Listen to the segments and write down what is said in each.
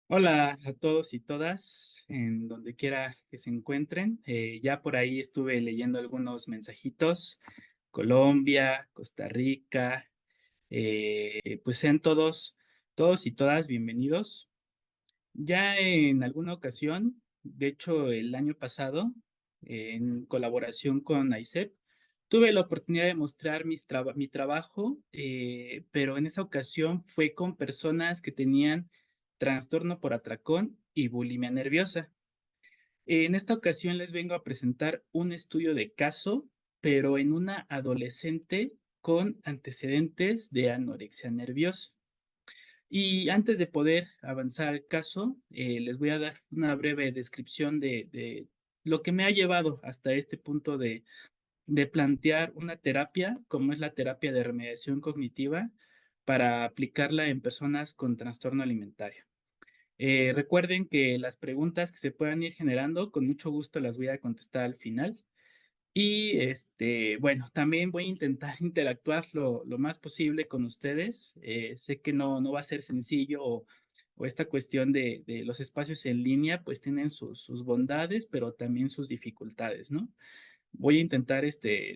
Hola a todos y todas, en donde quiera que se encuentren. Ya por ahí estuve leyendo algunos mensajitos. Colombia, Costa Rica, pues sean todos y todas bienvenidos. Ya en alguna ocasión, de hecho el año pasado, en colaboración con AICEP, tuve la oportunidad de mostrar mi trabajo, pero en esa ocasión fue con personas que tenían trastorno por atracón y bulimia nerviosa. En esta ocasión les vengo a presentar un estudio de caso, pero en una adolescente con antecedentes de anorexia nerviosa. Y antes de poder avanzar al caso, les voy a dar una breve descripción de lo que me ha llevado hasta este punto de plantear una terapia, como es la terapia de remediación cognitiva, para aplicarla en personas con trastorno alimentario. Recuerden que las preguntas que se puedan ir generando, con mucho gusto las voy a contestar al final. Y bueno, también voy a intentar interactuar lo más posible con ustedes. Sé que no va a ser sencillo o esta cuestión de los espacios en línea, pues tienen sus bondades, pero también sus dificultades, ¿no? Voy a intentar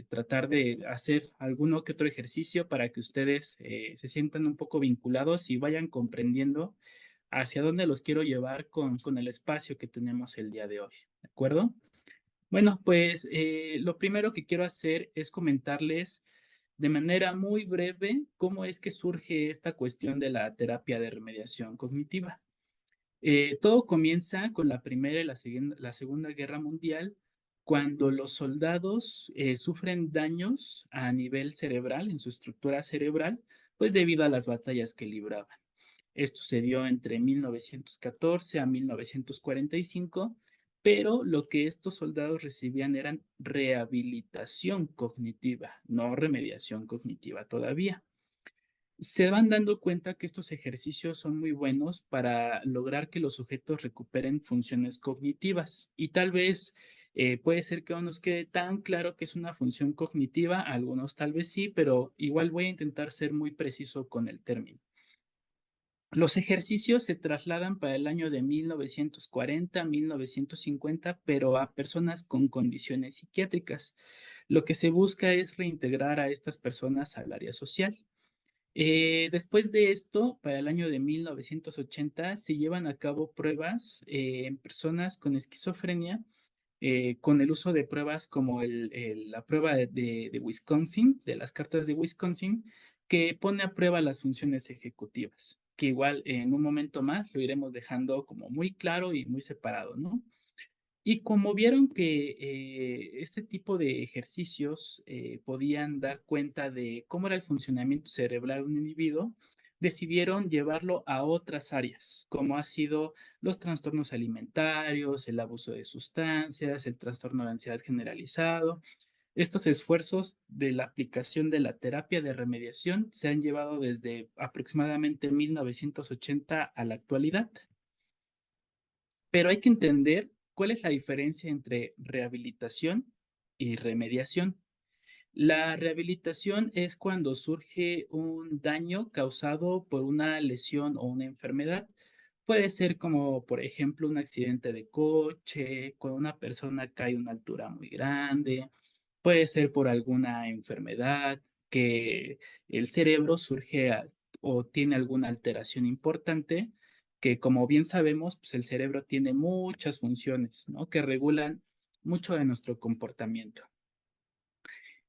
tratar de hacer alguno que otro ejercicio para que ustedes se sientan un poco vinculados y vayan comprendiendo hacia dónde los quiero llevar con el espacio que tenemos el día de hoy, ¿de acuerdo? Bueno, pues lo primero que quiero hacer es comentarles de manera muy breve cómo es que surge esta cuestión de la terapia de remediación cognitiva. Todo comienza con la Primera y la Segunda Guerra Mundial, cuando los soldados sufren daños a nivel cerebral, en su estructura cerebral, pues debido a las batallas que libraban. Esto se dio entre 1914 a 1945, pero lo que estos soldados recibían eran rehabilitación cognitiva, no remediación cognitiva todavía. Se van dando cuenta que estos ejercicios son muy buenos para lograr que los sujetos recuperen funciones cognitivas y tal vez puede ser que no nos quede tan claro que es una función cognitiva, algunos tal vez sí, pero igual voy a intentar ser muy preciso con el término. Los ejercicios se trasladan para el año de 1940 a 1950, pero a personas con condiciones psiquiátricas. Lo que se busca es reintegrar a estas personas al área social. Después de esto, para el año de 1980, se llevan a cabo pruebas en personas con esquizofrenia, con el uso de pruebas como la prueba de Wisconsin, de las cartas de Wisconsin, que pone a prueba las funciones ejecutivas, que igual en un momento más lo iremos dejando como muy claro y muy separado, ¿no? Y como vieron que este tipo de ejercicios podían dar cuenta de cómo era el funcionamiento cerebral de un individuo, decidieron llevarlo a otras áreas, como ha sido los trastornos alimentarios, el abuso de sustancias, el trastorno de ansiedad generalizado. Estos esfuerzos de la aplicación de la terapia de remediación se han llevado desde aproximadamente 1980 a la actualidad. Pero hay que entender cuál es la diferencia entre rehabilitación y remediación. La rehabilitación es cuando surge un daño causado por una lesión o una enfermedad. Puede ser como, por ejemplo, un accidente de coche, cuando una persona cae a una altura muy grande. Puede ser por alguna enfermedad que el cerebro o tiene alguna alteración importante, que como bien sabemos, pues el cerebro tiene muchas funciones, ¿no? Que regulan mucho de nuestro comportamiento.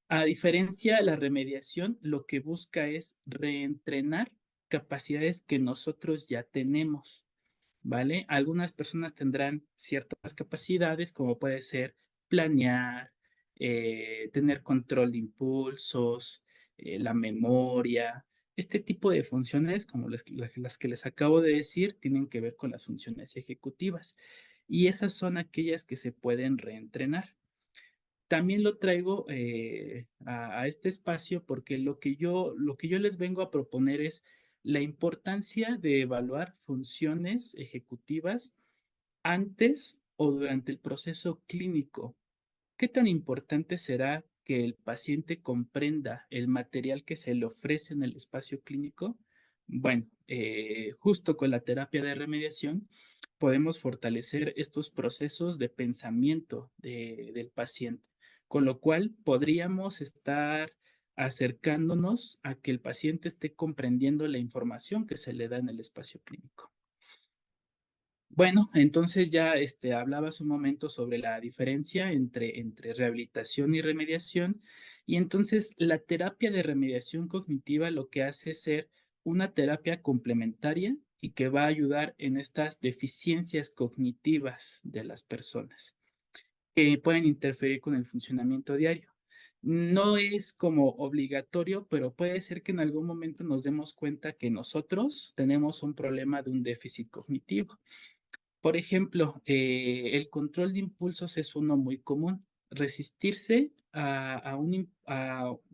A diferencia, la remediación lo que busca es reentrenar capacidades que nosotros ya tenemos, ¿vale? Algunas personas tendrán ciertas capacidades, como puede ser planear, tener control de impulsos, la memoria. Este tipo de funciones, como las que les acabo de decir, tienen que ver con las funciones ejecutivas. Y esas son aquellas que se pueden reentrenar. También lo traigo a este espacio porque lo que yo les vengo a proponer es la importancia de evaluar funciones ejecutivas antes o durante el proceso clínico. ¿Qué tan importante será que el paciente comprenda el material que se le ofrece en el espacio clínico Bueno, justo con la terapia de remediación podemos fortalecer estos procesos de pensamiento del paciente, con lo cual podríamos estar acercándonos a que el paciente esté comprendiendo la información que se le da en el espacio clínico. Bueno, entonces ya hablabas un momento sobre la diferencia entre rehabilitación y remediación, y entonces la terapia de remediación cognitiva lo que hace es ser una terapia complementaria y que va a ayudar en estas deficiencias cognitivas de las personas que pueden interferir con el funcionamiento diario. No es como obligatorio, pero puede ser que en algún momento nos demos cuenta que nosotros tenemos un problema de un déficit cognitivo. Por ejemplo, el control de impulsos es uno muy común. Resistirse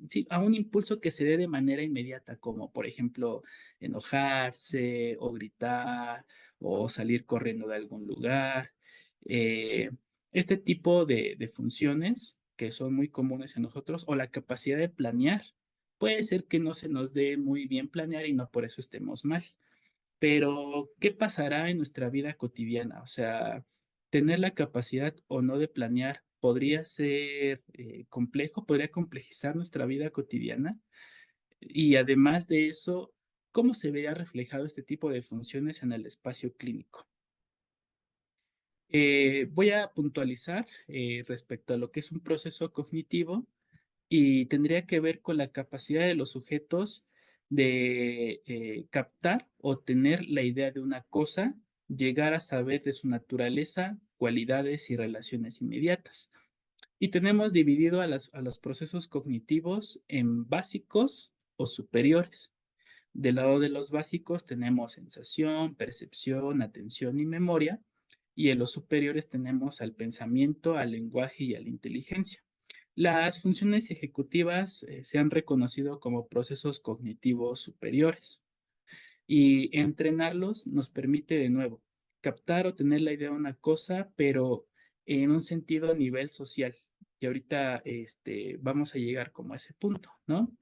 sí, a un impulso que se dé de manera inmediata, como por ejemplo enojarse o gritar o salir corriendo de algún lugar. Eh, este tipo de funciones que son muy comunes en nosotros, o la capacidad de planear. Puede ser que no se nos dé muy bien planear y no por eso estemos mal. Pero, ¿qué pasará en nuestra vida cotidiana? O sea, tener la capacidad o no de planear podría ser complejo, podría complejizar nuestra vida cotidiana. Y además de eso, ¿cómo se vería reflejado este tipo de funciones en el espacio clínico? Voy a puntualizar respecto a lo que es un proceso cognitivo y tendría que ver con la capacidad de los sujetos de captar o tener la idea de una cosa, llegar a saber de su naturaleza, cualidades y relaciones inmediatas. Y tenemos dividido a los procesos cognitivos en básicos o superiores. Del lado de los básicos tenemos sensación, percepción, atención y memoria. Y en los superiores tenemos al pensamiento, al lenguaje y a la inteligencia. Las funciones ejecutivas se han reconocido como procesos cognitivos superiores, y entrenarlos nos permite de nuevo captar o tener la idea de una cosa, pero en un sentido a nivel social. Y ahorita vamos a llegar como a ese punto, ¿no?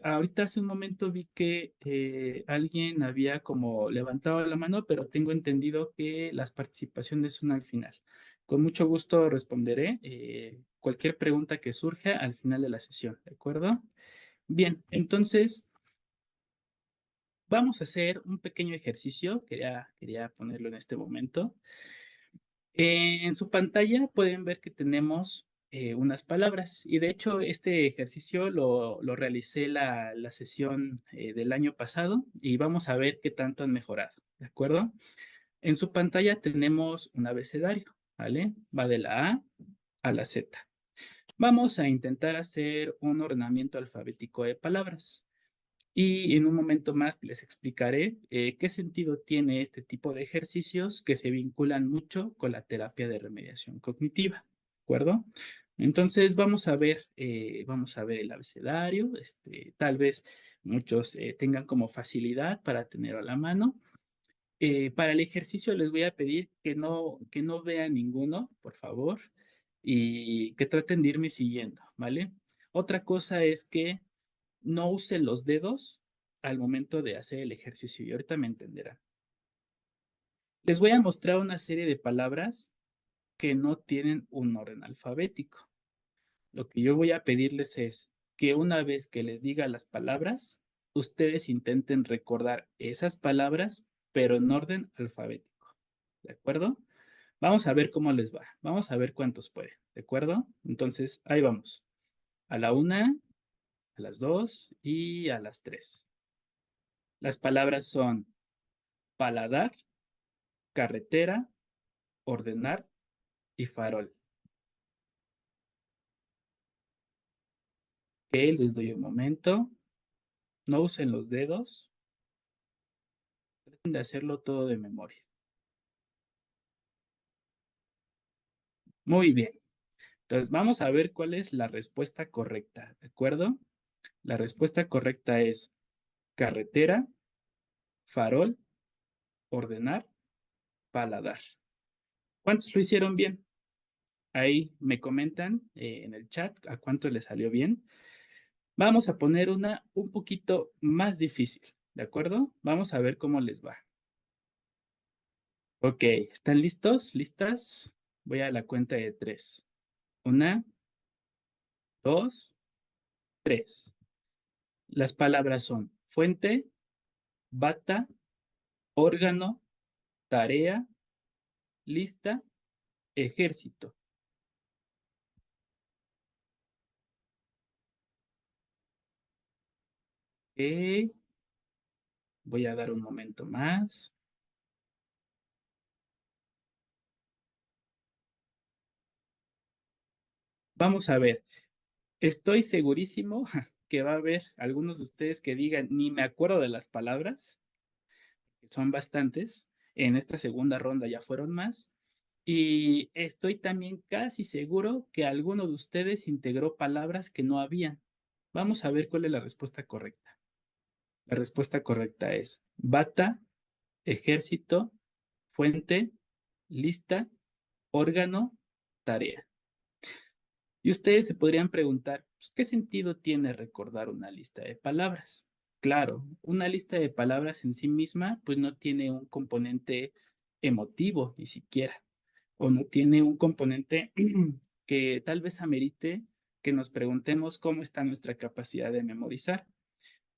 Ahorita hace un momento vi que alguien había como levantado la mano, pero tengo entendido que las participaciones son al final. Con mucho gusto responderé cualquier pregunta que surja al final de la sesión, ¿de acuerdo? Bien, entonces vamos a hacer un pequeño ejercicio. Quería ponerlo en este momento. En su pantalla pueden ver que tenemos unas palabras, y de hecho este ejercicio lo realicé la sesión del año pasado y vamos a ver qué tanto han mejorado, ¿de acuerdo? En su pantalla tenemos un abecedario, ¿vale? Va de la A la Z. Vamos a intentar hacer un ordenamiento alfabético de palabras. Y en un momento más les explicaré qué sentido tiene este tipo de ejercicios que se vinculan mucho con la terapia de remediación cognitiva, ¿de acuerdo? Entonces vamos a ver el abecedario. Tal vez muchos tengan como facilidad para tenerlo a la mano. Para el ejercicio les voy a pedir que no vean ninguno, por favor, y que traten de irme siguiendo, ¿vale? Otra cosa es que no usen los dedos al momento de hacer el ejercicio y ahorita me entenderán. Les voy a mostrar una serie de palabras que no tienen un orden alfabético. Lo que yo voy a pedirles es que una vez que les diga las palabras, ustedes intenten recordar esas palabras, pero en orden alfabético. ¿De acuerdo? Vamos a ver cómo les va. Vamos a ver cuántos pueden. ¿De acuerdo? Entonces, ahí vamos. A la una, a las dos y a las tres. Las palabras son paladar, carretera, ordenar y farol. Ok, les doy un momento. No usen los dedos. Traten de hacerlo todo de memoria. Muy bien. Entonces vamos a ver cuál es la respuesta correcta. ¿De acuerdo? La respuesta correcta es carretera, farol, ordenar, paladar. ¿Cuántos lo hicieron bien? Ahí me comentan en el chat a cuánto les salió bien. Vamos a poner una un poquito más difícil. ¿De acuerdo? Vamos a ver cómo les va. Ok, ¿están listos? ¿Listas? Voy a la cuenta de tres. Una, dos, tres. Las palabras son fuente, bata, órgano, tarea, lista, ejército. Ok, voy a dar un momento más. Vamos a ver. Estoy segurísimo que va a haber algunos de ustedes que digan, ni me acuerdo de las palabras, que son bastantes. En esta segunda ronda ya fueron más. Y estoy también casi seguro que alguno de ustedes integró palabras que no habían. Vamos a ver cuál es la respuesta correcta. La respuesta correcta es bata, ejército, fuente, lista, órgano, tarea. Y ustedes se podrían preguntar, pues, ¿qué sentido tiene recordar una lista de palabras? Claro, una lista de palabras en sí misma, pues no tiene un componente emotivo ni siquiera, o no tiene un componente que tal vez amerite que nos preguntemos cómo está nuestra capacidad de memorizar.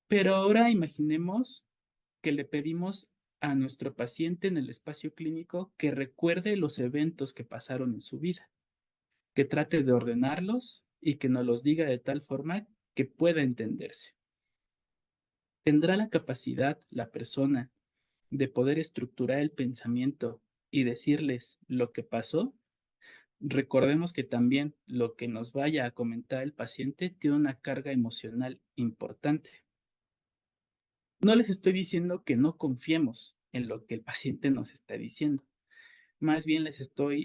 Pero ahora imaginemos que le pedimos a nuestro paciente en el espacio clínico que recuerde los eventos que pasaron en su vida, que trate de ordenarlos y que nos los diga de tal forma que pueda entenderse. ¿Tendrá la capacidad la persona de poder estructurar el pensamiento y decirles lo que pasó? Recordemos que también lo que nos vaya a comentar el paciente tiene una carga emocional importante. No les estoy diciendo que no confiemos en lo que el paciente nos está diciendo. Más bien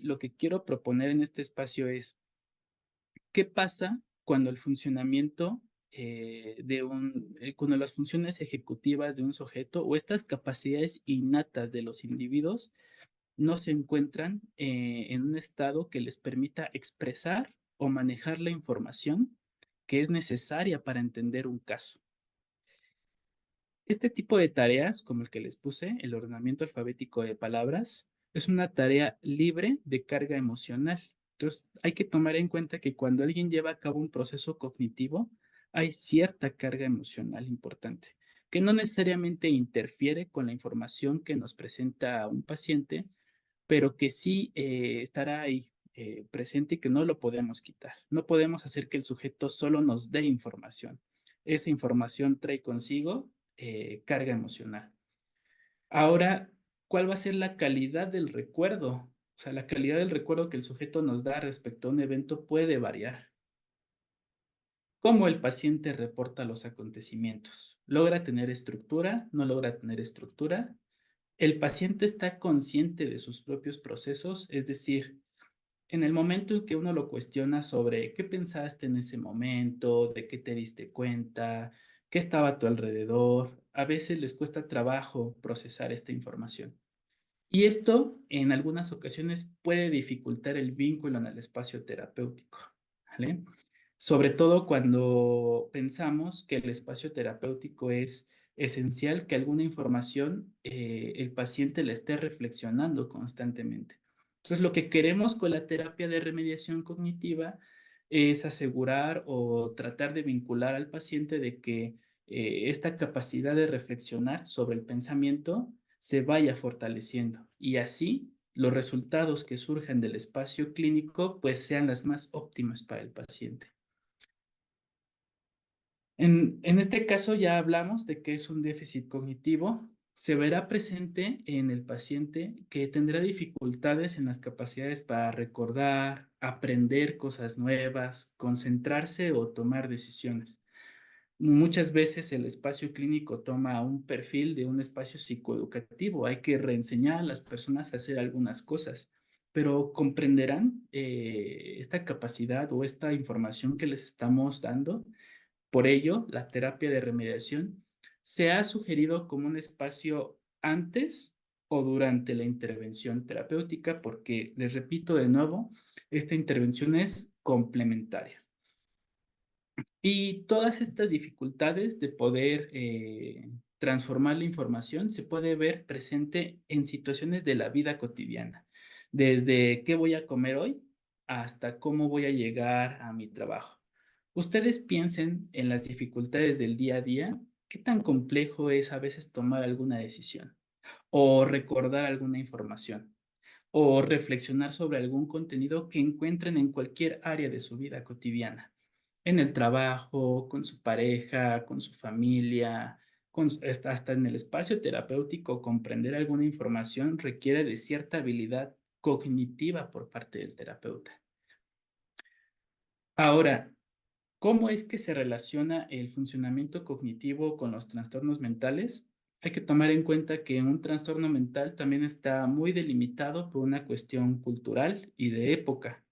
lo que quiero proponer en este espacio es, ¿qué pasa cuando el funcionamiento cuando las funciones ejecutivas de un sujeto o estas capacidades innatas de los individuos no se encuentran en un estado que les permita expresar o manejar la información que es necesaria para entender un caso? Este tipo de tareas, como el que les puse, el ordenamiento alfabético de palabras, es una tarea libre de carga emocional. Entonces, hay que tomar en cuenta que cuando alguien lleva a cabo un proceso cognitivo, hay cierta carga emocional importante, que no necesariamente interfiere con la información que nos presenta un paciente, pero que sí estará ahí presente y que no lo podemos quitar. No podemos hacer que el sujeto solo nos dé información. Esa información trae consigo carga emocional. Ahora, ¿cuál va a ser la calidad del recuerdo? O sea, la calidad del recuerdo que el sujeto nos da respecto a un evento puede variar. ¿Cómo el paciente reporta los acontecimientos? ¿Logra tener estructura? ¿No logra tener estructura? ¿El paciente está consciente de sus propios procesos? Es decir, en el momento en que uno lo cuestiona sobre qué pensaste en ese momento, de qué te diste cuenta, qué estaba a tu alrededor, a veces les cuesta trabajo procesar esta información. Y esto en algunas ocasiones puede dificultar el vínculo en el espacio terapéutico, ¿vale? Sobre todo cuando pensamos que el espacio terapéutico es esencial, que alguna información el paciente la esté reflexionando constantemente. Entonces, lo que queremos con la terapia de remediación cognitiva es asegurar o tratar de vincular al paciente de que esta capacidad de reflexionar sobre el pensamiento se vaya fortaleciendo y así los resultados que surjan del espacio clínico pues sean las más óptimas para el paciente. En este caso ya hablamos de que es un déficit cognitivo. Se verá presente en el paciente que tendrá dificultades en las capacidades para recordar, aprender cosas nuevas, concentrarse o tomar decisiones. Muchas veces el espacio clínico toma un perfil de un espacio psicoeducativo. Hay que reenseñar a las personas a hacer algunas cosas, pero comprenderán esta capacidad o esta información que les estamos dando. Por ello, la terapia de remediación se ha sugerido como un espacio antes o durante la intervención terapéutica, porque les repito de nuevo, esta intervención es complementaria. Y todas estas dificultades de poder transformar la información se puede ver presente en situaciones de la vida cotidiana, desde qué voy a comer hoy hasta cómo voy a llegar a mi trabajo. Ustedes piensen en las dificultades del día a día, qué tan complejo es a veces tomar alguna decisión o recordar alguna información o reflexionar sobre algún contenido que encuentren en cualquier área de su vida cotidiana, en el trabajo, con su pareja, con su familia, hasta en el espacio terapéutico, comprender alguna información requiere de cierta habilidad cognitiva por parte del terapeuta. Ahora, ¿cómo es que se relaciona el funcionamiento cognitivo con los trastornos mentales? Hay que tomar en cuenta que un trastorno mental también está muy delimitado por una cuestión cultural y de época,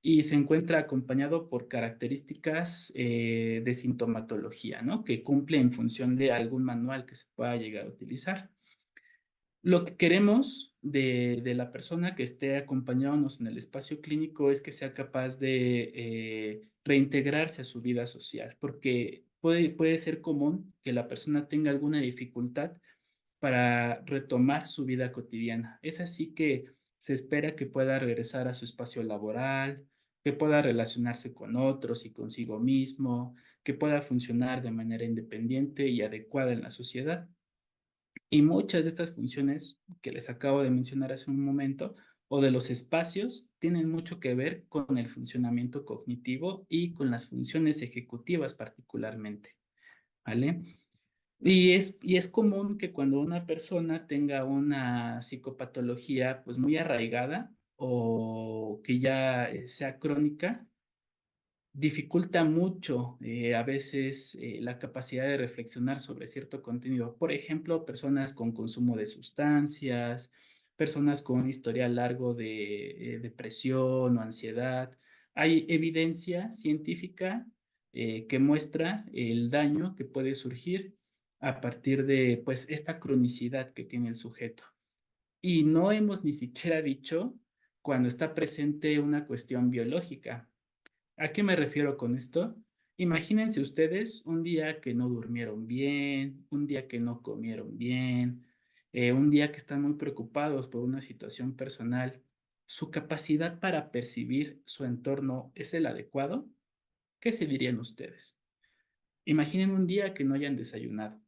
y se encuentra acompañado por características de sintomatología, ¿no? Que cumple en función de algún manual que se pueda llegar a utilizar. Lo que queremos de la persona que esté acompañándonos en el espacio clínico es que sea capaz de reintegrarse a su vida social, porque puede ser común que la persona tenga alguna dificultad para retomar su vida cotidiana. Es así que se espera que pueda regresar a su espacio laboral, que pueda relacionarse con otros y consigo mismo, que pueda funcionar de manera independiente y adecuada en la sociedad. Y muchas de estas funciones que les acabo de mencionar hace un momento, o de los espacios, tienen mucho que ver con el funcionamiento cognitivo y con las funciones ejecutivas particularmente, ¿vale? Y es común que cuando una persona tenga una psicopatología pues muy arraigada o que ya sea crónica, dificulta mucho a veces la capacidad de reflexionar sobre cierto contenido. Por ejemplo, personas con consumo de sustancias, personas con un historial largo de depresión o ansiedad. Hay evidencia científica que muestra el daño que puede surgir a partir de pues esta cronicidad que tiene el sujeto. Y no hemos ni siquiera dicho cuando está presente una cuestión biológica. ¿A qué me refiero con esto? Imagínense ustedes un día que no durmieron bien, un día que no comieron bien, un día que están muy preocupados por una situación personal. ¿Su capacidad para percibir su entorno es el adecuado? ¿Qué se dirían ustedes? Imaginen un día que no hayan desayunado.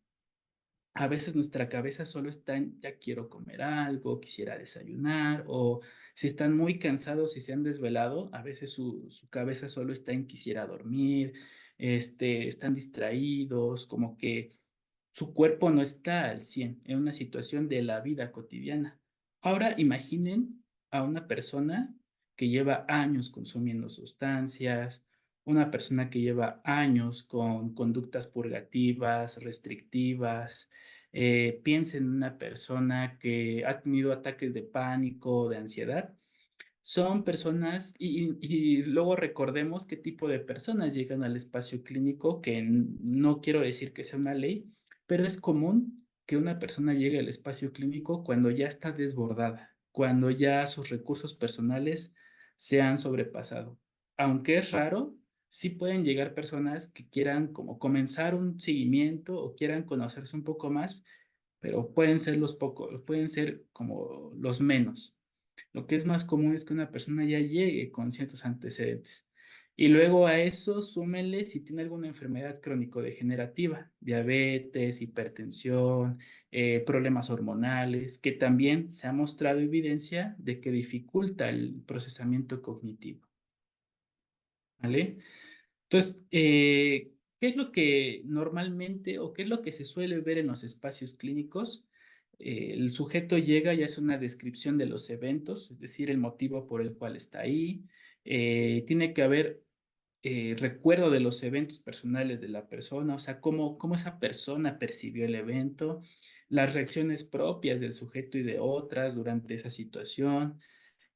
A veces nuestra cabeza solo está en ya quiero comer algo, quisiera desayunar, o si están muy cansados y se han desvelado, a veces su cabeza solo está en quisiera dormir, están distraídos, como que su cuerpo no está al 100 en una situación de la vida cotidiana. Ahora imaginen a una persona que lleva años consumiendo sustancias, una persona que lleva años con conductas purgativas, restrictivas. Piensen en una persona que ha tenido ataques de pánico, de ansiedad. Son personas, y luego recordemos qué tipo de personas llegan al espacio clínico, que no quiero decir que sea una ley, pero es común que una persona llegue al espacio clínico cuando ya está desbordada, cuando ya sus recursos personales se han sobrepasado. Aunque es raro, sí pueden llegar personas que quieran como comenzar un seguimiento o quieran conocerse un poco más, pero pueden ser los pocos, pueden ser como los menos. Lo que es más común es que una persona ya llegue con ciertos antecedentes. Y luego a eso súmenle si tiene alguna enfermedad crónico-degenerativa, diabetes, hipertensión, problemas hormonales, que también se ha mostrado evidencia de que dificulta el procesamiento cognitivo. ¿Vale? Entonces, ¿qué es lo que normalmente o qué es lo que se suele ver en los espacios clínicos? El sujeto llega y hace una descripción de los eventos, es decir, el motivo por el cual está ahí. Tiene que haber recuerdo de los eventos personales de la persona, o sea, cómo esa persona percibió el evento, las reacciones propias del sujeto y de otras durante esa situación.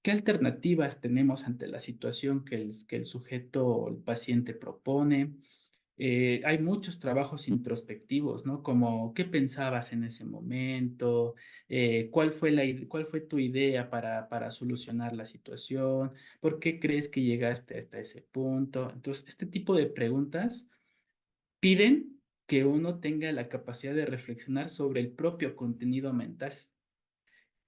¿Qué alternativas tenemos ante la situación que el sujeto o el paciente propone? Hay muchos trabajos introspectivos, ¿no? Como, ¿qué pensabas en ese momento? ¿Cuál fue tu idea para solucionar la situación? ¿Por qué crees que llegaste hasta ese punto? Entonces, este tipo de preguntas piden que uno tenga la capacidad de reflexionar sobre el propio contenido mental.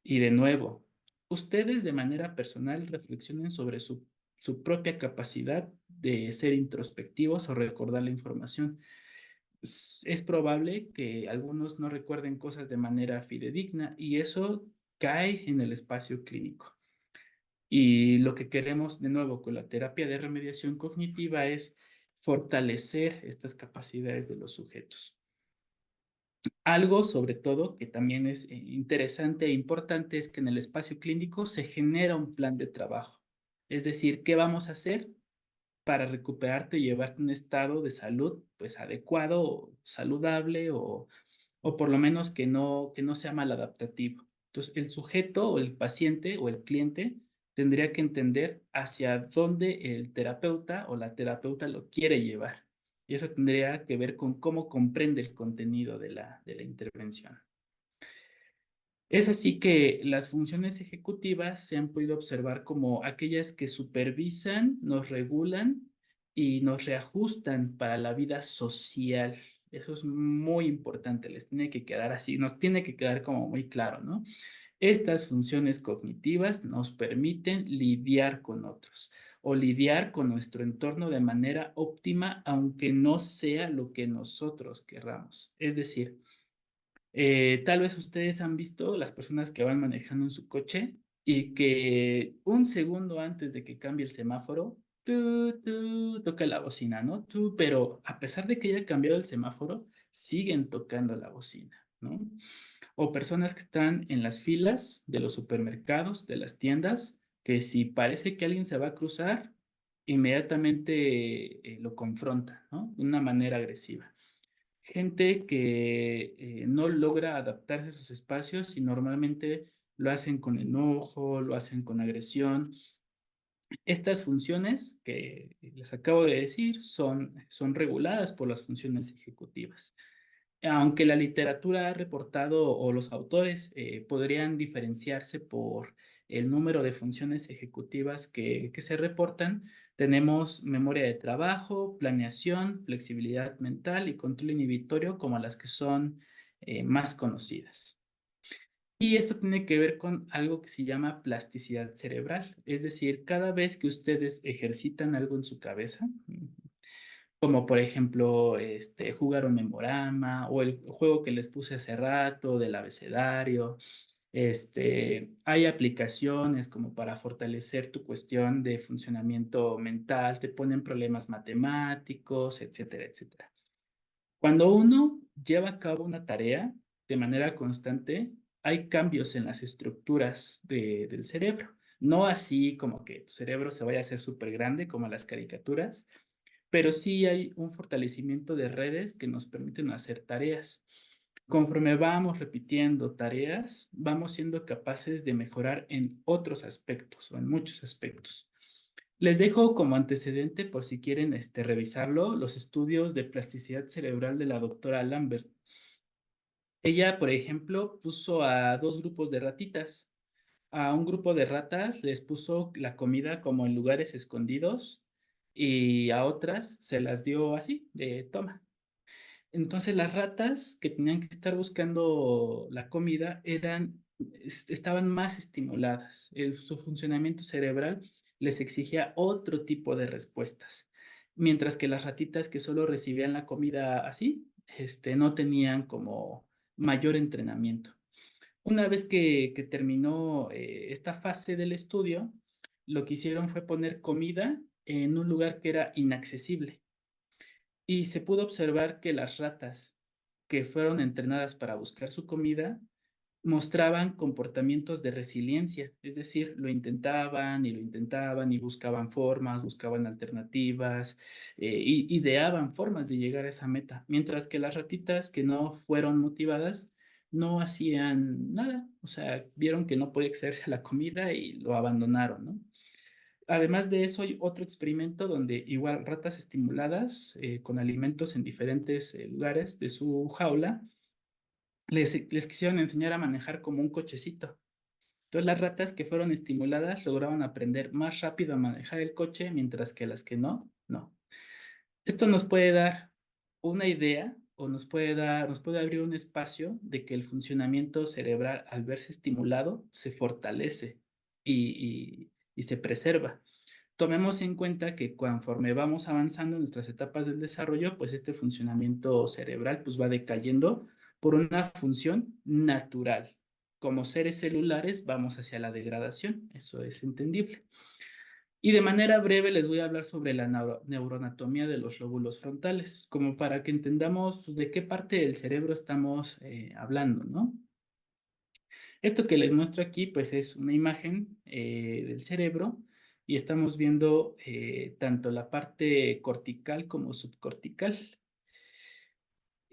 Y de nuevo, ustedes de manera personal reflexionen sobre su propia capacidad de ser introspectivos o recordar la información. Es probable que algunos no recuerden cosas de manera fidedigna y eso cae en el espacio clínico. Y lo que queremos de nuevo con la terapia de remediación cognitiva es fortalecer estas capacidades de los sujetos. Algo sobre todo que también es interesante e importante es que en el espacio clínico se genera un plan de trabajo. Es decir, ¿qué vamos a hacer para recuperarte y llevarte a un estado de salud pues adecuado, o saludable o por lo menos que no sea maladaptativo? Entonces, el sujeto o el paciente o el cliente tendría que entender hacia dónde el terapeuta o la terapeuta lo quiere llevar. Y eso tendría que ver con cómo comprende el contenido de la intervención. Es así que las funciones ejecutivas se han podido observar como aquellas que supervisan, nos regulan y nos reajustan para la vida social. Eso es muy importante, les tiene que quedar así, nos tiene que quedar como muy claro, ¿no? Estas funciones cognitivas nos permiten lidiar con otros o lidiar con nuestro entorno de manera óptima, aunque no sea lo que nosotros querramos. Es decir, tal vez ustedes han visto las personas que van manejando en su coche y que un segundo antes de que cambie el semáforo, toca la bocina, ¿no? Pero a pesar de que haya cambiado el semáforo, siguen tocando la bocina, ¿no? O personas que están en las filas de los supermercados, de las tiendas, que si parece que alguien se va a cruzar, inmediatamente lo confronta, ¿no? De una manera agresiva. Gente que no logra adaptarse a sus espacios y normalmente lo hacen con enojo, lo hacen con agresión. Estas funciones que les acabo de decir son reguladas por las funciones ejecutivas. Aunque la literatura ha reportado o los autores podrían diferenciarse por el número de funciones ejecutivas que se reportan, tenemos memoria de trabajo, planeación, flexibilidad mental y control inhibitorio como las que son más conocidas. Y esto tiene que ver con algo que se llama plasticidad cerebral, es decir, cada vez que ustedes ejercitan algo en su cabeza, como por ejemplo jugar un memorama o el juego que les puse hace rato del abecedario. Hay aplicaciones como para fortalecer tu cuestión de funcionamiento mental, te ponen problemas matemáticos, etcétera, etcétera. Cuando uno lleva a cabo una tarea de manera constante, hay cambios en las estructuras del cerebro. No así como que tu cerebro se vaya a hacer súper grande como las caricaturas, pero sí hay un fortalecimiento de redes que nos permiten hacer tareas. Conforme vamos repitiendo tareas, vamos siendo capaces de mejorar en otros aspectos o en muchos aspectos. Les dejo como antecedente, por si quieren revisarlo, los estudios de plasticidad cerebral de la doctora Lambert. Ella, por ejemplo, puso a dos grupos de ratitas. A un grupo de ratas les puso la comida como en lugares escondidos y a otras se las dio así, de toma. Entonces las ratas que tenían que estar buscando la comida estaban más estimuladas. Su funcionamiento cerebral les exigía otro tipo de respuestas, mientras que las ratitas que solo recibían la comida así, no tenían como mayor entrenamiento. Una vez que terminó esta fase del estudio, lo que hicieron fue poner comida en un lugar que era inaccesible y se pudo observar que las ratas que fueron entrenadas para buscar su comida mostraban comportamientos de resiliencia, es decir, lo intentaban y lo intentaban y buscaban formas, buscaban alternativas, y ideaban formas de llegar a esa meta, mientras que las ratitas que no fueron motivadas no hacían nada, o sea, vieron que no podía accederse a la comida y lo abandonaron, ¿no? Además de eso, hay otro experimento donde igual ratas estimuladas con alimentos en diferentes lugares de su jaula, les quisieron enseñar a manejar como un cochecito. Entonces las ratas que fueron estimuladas lograban aprender más rápido a manejar el coche, mientras que las que no, no. Esto nos puede dar una idea o nos puede abrir un espacio de que el funcionamiento cerebral, al verse estimulado, se fortalece y se preserva. Tomemos en cuenta que conforme vamos avanzando en nuestras etapas del desarrollo, pues este funcionamiento cerebral pues va decayendo por una función natural. Como seres celulares vamos hacia la degradación, eso es entendible. Y de manera breve les voy a hablar sobre la neuroanatomía de los lóbulos frontales, como para que entendamos de qué parte del cerebro estamos hablando, ¿no? Esto que les muestro aquí, pues es una imagen del cerebro y estamos viendo tanto la parte cortical como subcortical.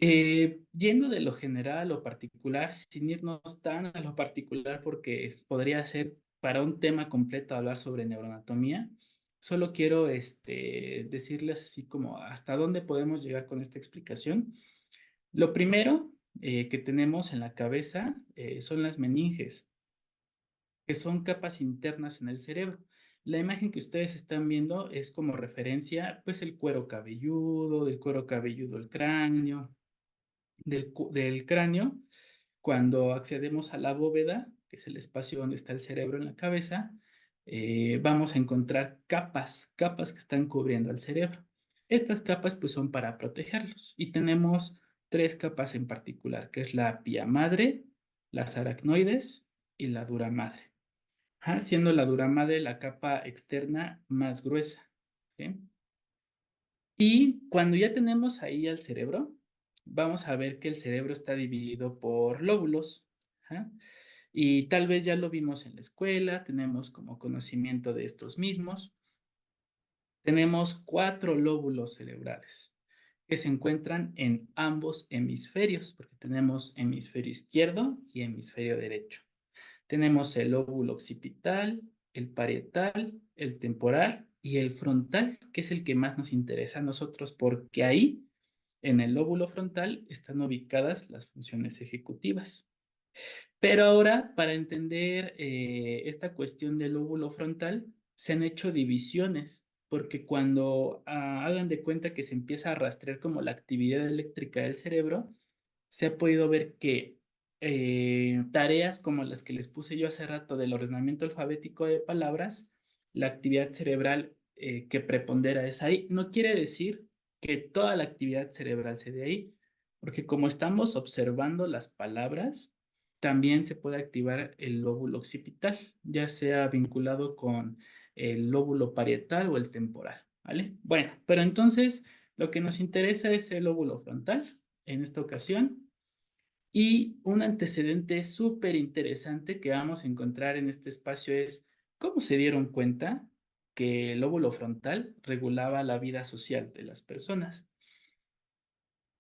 Yendo de lo general o particular, sin irnos tan a lo particular porque podría ser para un tema completo hablar sobre neuroanatomía, solo quiero decirles así como hasta dónde podemos llegar con esta explicación. Lo primero que tenemos en la cabeza son las meninges, que son capas internas en el cerebro. La imagen que ustedes están viendo es como referencia, pues el cuero cabelludo, del cuero cabelludo el cráneo, del cráneo, cuando accedemos a la bóveda, que es el espacio donde está el cerebro en la cabeza, vamos a encontrar capas que están cubriendo al cerebro. Estas capas pues son para protegerlos y tenemos tres capas en particular, que es la pía madre, las aracnoides y la dura madre. Ajá, siendo la dura madre la capa externa más gruesa. ¿Sí? Y cuando ya tenemos ahí al cerebro, vamos a ver que el cerebro está dividido por lóbulos. Ajá. Y tal vez ya lo vimos en la escuela, tenemos como conocimiento de estos mismos. Tenemos 4 lóbulos cerebrales que se encuentran en ambos hemisferios, porque tenemos hemisferio izquierdo y hemisferio derecho. Tenemos el lóbulo occipital, el parietal, el temporal y el frontal, que es el que más nos interesa a nosotros, porque ahí, en el lóbulo frontal, están ubicadas las funciones ejecutivas. Pero ahora, para entender esta cuestión del lóbulo frontal, se han hecho divisiones, porque cuando hagan de cuenta que se empieza a rastrear como la actividad eléctrica del cerebro, se ha podido ver que tareas como las que les puse yo hace rato del ordenamiento alfabético de palabras, la actividad cerebral que prepondera es ahí. No quiere decir que toda la actividad cerebral se dé ahí, porque como estamos observando las palabras, también se puede activar el lóbulo occipital, ya sea vinculado con el lóbulo parietal o el temporal, ¿vale? Bueno, pero entonces lo que nos interesa es el lóbulo frontal en esta ocasión. Y un antecedente súper interesante que vamos a encontrar en este espacio es cómo se dieron cuenta que el lóbulo frontal regulaba la vida social de las personas.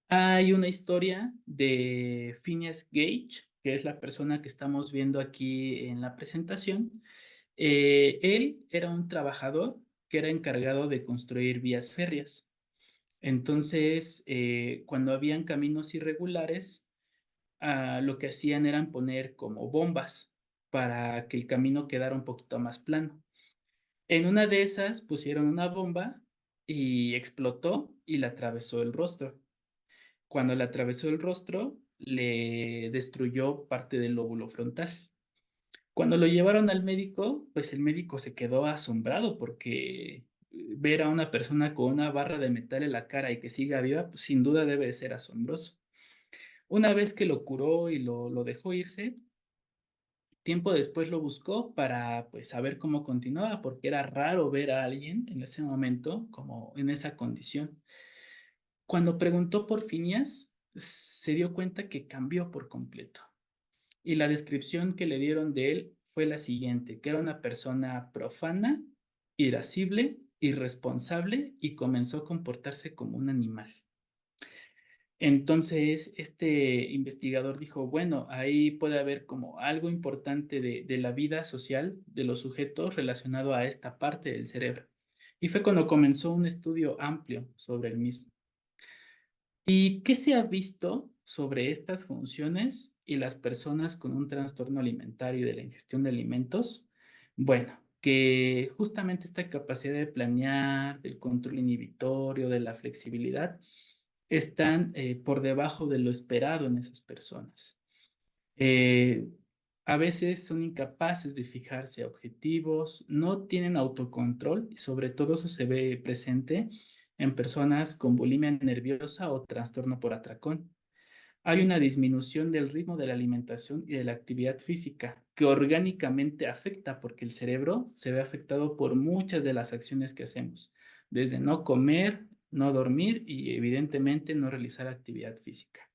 Hay una historia de Phineas Gage, que es la persona que estamos viendo aquí en la presentación. Él era un trabajador que era encargado de construir vías férreas. Entonces, cuando habían caminos irregulares, lo que hacían eran poner como bombas para que el camino quedara un poquito más plano. En una de esas pusieron una bomba y explotó y le atravesó el rostro. Cuando le atravesó el rostro, le destruyó parte del lóbulo frontal. Cuando lo llevaron al médico, pues el médico se quedó asombrado porque ver a una persona con una barra de metal en la cara y que siga viva, pues sin duda debe de ser asombroso. Una vez que lo curó y lo dejó irse, tiempo después lo buscó para pues saber cómo continuaba, porque era raro ver a alguien en ese momento como en esa condición. Cuando preguntó por Phineas, se dio cuenta que cambió por completo. Y la descripción que le dieron de él fue la siguiente, que era una persona profana, irascible, irresponsable y comenzó a comportarse como un animal. Entonces, este investigador dijo, bueno, ahí puede haber como algo importante de la vida social de los sujetos relacionado a esta parte del cerebro. Y fue cuando comenzó un estudio amplio sobre el mismo. ¿Y qué se ha visto sobre estas funciones y las personas con un trastorno alimentario y de la ingestión de alimentos? Bueno, que justamente esta capacidad de planear, del control inhibitorio, de la flexibilidad, están por debajo de lo esperado en esas personas. Eh, a veces son incapaces de fijarse objetivos, no tienen autocontrol y sobre todo eso se ve presente en personas con bulimia nerviosa o trastorno por atracón. Hay una disminución del ritmo de la alimentación y de la actividad física que orgánicamente afecta porque el cerebro se ve afectado por muchas de las acciones que hacemos, desde no comer, no dormir y evidentemente no realizar actividad física.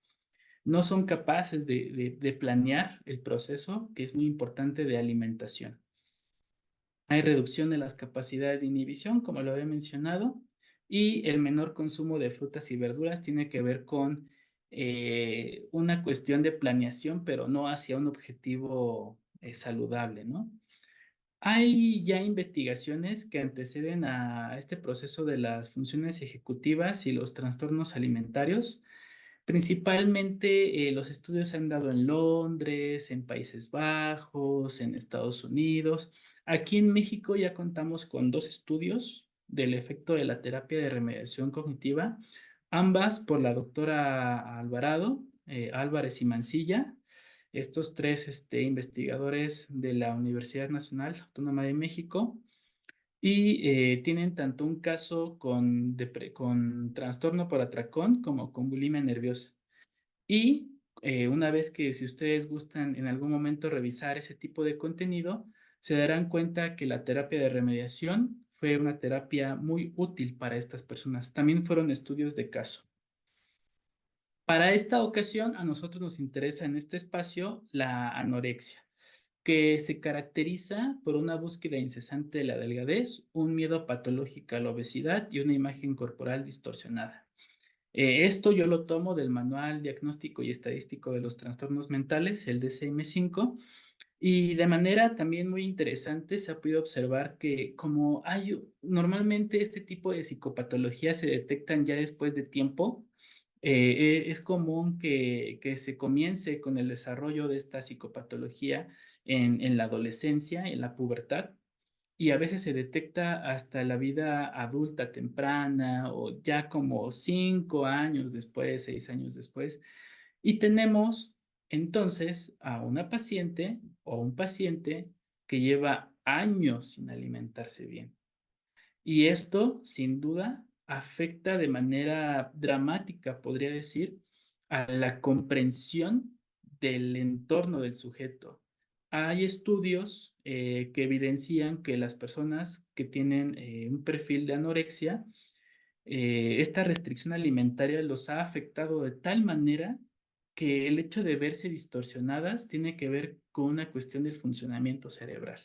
No son capaces de planear el proceso, que es muy importante, de alimentación. Hay reducción de las capacidades de inhibición, como lo había mencionado, y el menor consumo de frutas y verduras tiene que ver con una cuestión de planeación, pero no hacia un objetivo saludable, ¿no? Hay ya investigaciones que anteceden a este proceso de las funciones ejecutivas y los trastornos alimentarios. Principalmente los estudios se han dado en Londres, en Países Bajos, en Estados Unidos. Aquí en México ya contamos con dos estudios del efecto de la terapia de remediación cognitiva, ambas por la doctora Alvarado, Álvarez y Mancilla. Estos tres investigadores de la Universidad Nacional Autónoma de México y tienen tanto un caso con trastorno por atracón como con bulimia nerviosa. Y una vez que si ustedes gustan en algún momento revisar ese tipo de contenido, se darán cuenta que la terapia de remediación fue una terapia muy útil para estas personas. También fueron estudios de caso. Para esta ocasión, a nosotros nos interesa en este espacio la anorexia, que se caracteriza por una búsqueda incesante de la delgadez, un miedo patológico a la obesidad y una imagen corporal distorsionada. Esto yo lo tomo del Manual Diagnóstico y Estadístico de los Trastornos Mentales, el DSM-5, y de manera también muy interesante se ha podido observar que como hay normalmente este tipo de psicopatologías se detectan ya después de tiempo, es común que se comience con el desarrollo de esta psicopatología en la adolescencia, en la pubertad, y a veces se detecta hasta la vida adulta temprana o ya como 5 años después, 6 años después. Y tenemos entonces a una paciente o un paciente que lleva años sin alimentarse bien. Y esto, sin duda, afecta de manera dramática, podría decir, a la comprensión del entorno del sujeto. Hay estudios que evidencian que las personas que tienen un perfil de anorexia, esta restricción alimentaria los ha afectado de tal manera que el hecho de verse distorsionadas tiene que ver con una cuestión del funcionamiento cerebral,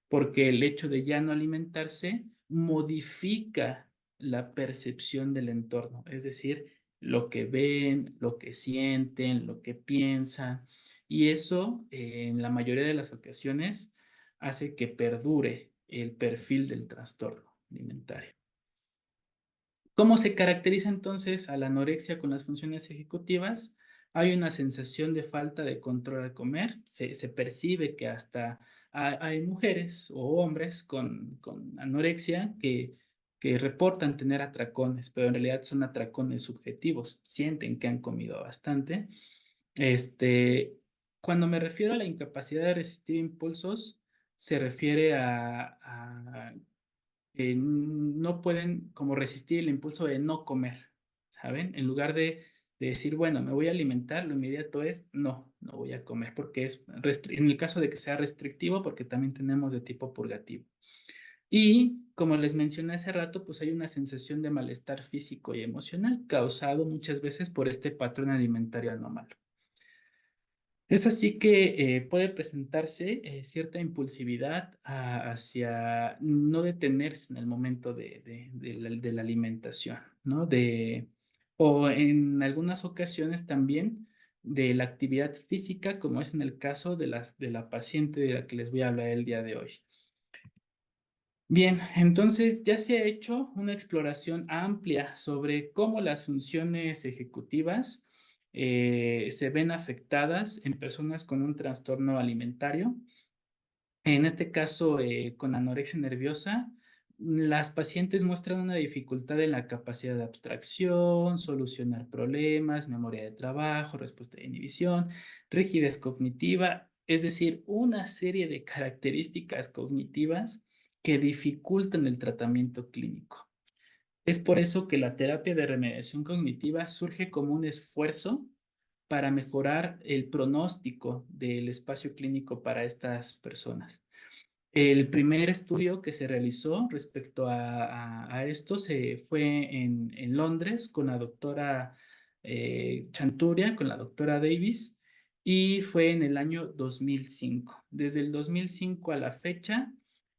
porque el hecho de ya no alimentarse modifica la percepción del entorno, es decir, lo que ven, lo que sienten, lo que piensan, y eso en la mayoría de las ocasiones hace que perdure el perfil del trastorno alimentario. ¿Cómo se caracteriza entonces a la anorexia con las funciones ejecutivas? Hay una sensación de falta de control al comer, se percibe que hasta hay mujeres o hombres con anorexia que reportan tener atracones, pero en realidad son atracones subjetivos, sienten que han comido bastante. Este, Cuando me refiero a la incapacidad de resistir impulsos, se refiere a no pueden como resistir el impulso de no comer, ¿saben? En lugar de decir, bueno, me voy a alimentar, lo inmediato es, no voy a comer, porque es, en el caso de que sea restrictivo, porque también tenemos de tipo purgativo. Y como les mencioné hace rato, pues hay una sensación de malestar físico y emocional causado muchas veces por este patrón alimentario anómalo. Es así que puede presentarse cierta impulsividad hacia no detenerse en el momento de la alimentación, ¿no? O en algunas ocasiones también de la actividad física, como es en el caso de la paciente de la que les voy a hablar el día de hoy. Bien, entonces ya se ha hecho una exploración amplia sobre cómo las funciones ejecutivas se ven afectadas en personas con un trastorno alimentario. En este caso, con anorexia nerviosa, Las pacientes muestran una dificultad en la capacidad de abstracción, solucionar problemas, memoria de trabajo, respuesta de inhibición, rigidez cognitiva, es decir, una serie de características cognitivas que dificultan el tratamiento clínico. Es por eso que la terapia de remediación cognitiva surge como un esfuerzo para mejorar el pronóstico del espacio clínico para estas personas. El primer estudio que se realizó respecto a esto se fue en Londres con la doctora Chanturia, con la doctora Davis, y fue en el año 2005. Desde el 2005 a la fecha,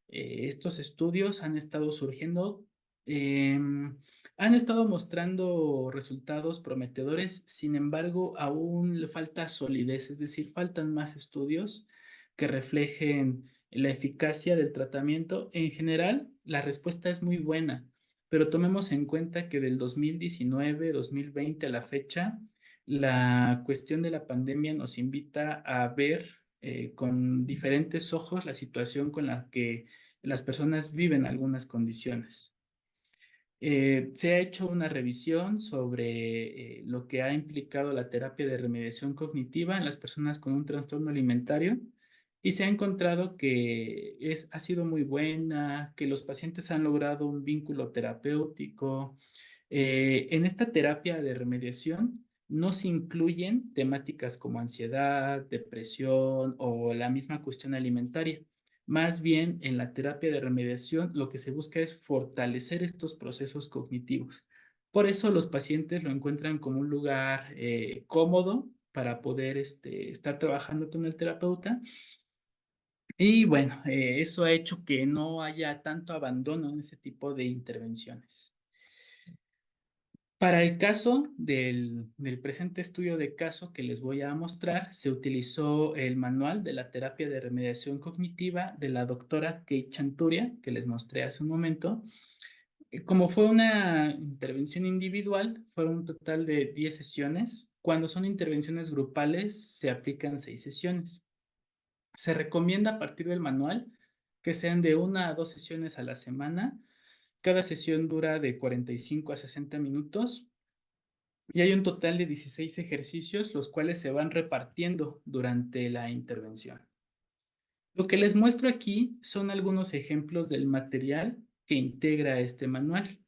estos estudios han estado surgiendo, han estado mostrando resultados prometedores. Sin embargo, aún le falta solidez, es decir, faltan más estudios que reflejen la eficacia del tratamiento. En general, la respuesta es muy buena, pero tomemos en cuenta que del 2019, 2020 a la fecha, la cuestión de la pandemia nos invita a ver con diferentes ojos la situación con la que las personas viven algunas condiciones. Se ha hecho una revisión sobre lo que ha implicado la terapia de remediación cognitiva en las personas con un trastorno alimentario y se ha encontrado que ha sido muy buena, que los pacientes han logrado un vínculo terapéutico. En esta terapia de remediación no se incluyen temáticas como ansiedad, depresión o la misma cuestión alimentaria. Más bien, en la terapia de remediación, lo que se busca es fortalecer estos procesos cognitivos. Por eso los pacientes lo encuentran como un lugar cómodo para poder estar trabajando con el terapeuta. Y bueno, eso ha hecho que no haya tanto abandono en ese tipo de intervenciones. Para el caso del presente estudio de caso que les voy a mostrar, se utilizó el manual de la terapia de remediación cognitiva de la doctora Kate Chanturia, que les mostré hace un momento. Como fue una intervención individual, fueron un total de 10 sesiones. Cuando son intervenciones grupales, se aplican 6 sesiones. Se recomienda a partir del manual que sean de 1 a 2 sesiones a la semana. Cada sesión dura de 45 a 60 minutos y hay un total de 16 ejercicios, los cuales se van repartiendo durante la intervención. Lo que les muestro aquí son algunos ejemplos del material que integra este manual.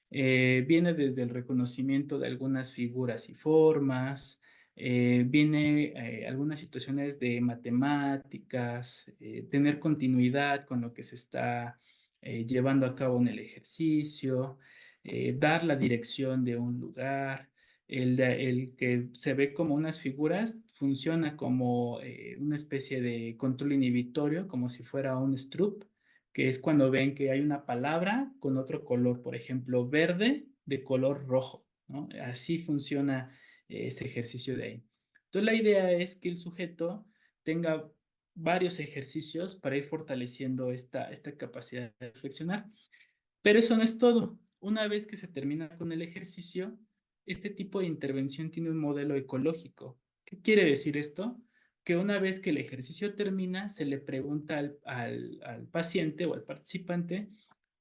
Viene desde el reconocimiento de algunas figuras y formas, viene algunas situaciones de matemáticas, tener continuidad con lo que se está llevando a cabo en el ejercicio, dar la dirección de un lugar. El que se ve como unas figuras funciona como una especie de control inhibitorio, como si fuera un strup, que es cuando ven que hay una palabra con otro color, por ejemplo, verde de color rojo, ¿no? Así funciona ese ejercicio de ahí. Entonces, la idea es que el sujeto tenga varios ejercicios para ir fortaleciendo esta capacidad de reflexionar. Pero eso no es todo. Una vez que se termina con el ejercicio, este tipo de intervención tiene un modelo ecológico. ¿Qué quiere decir esto? Que una vez que el ejercicio termina, se le pregunta al paciente o al participante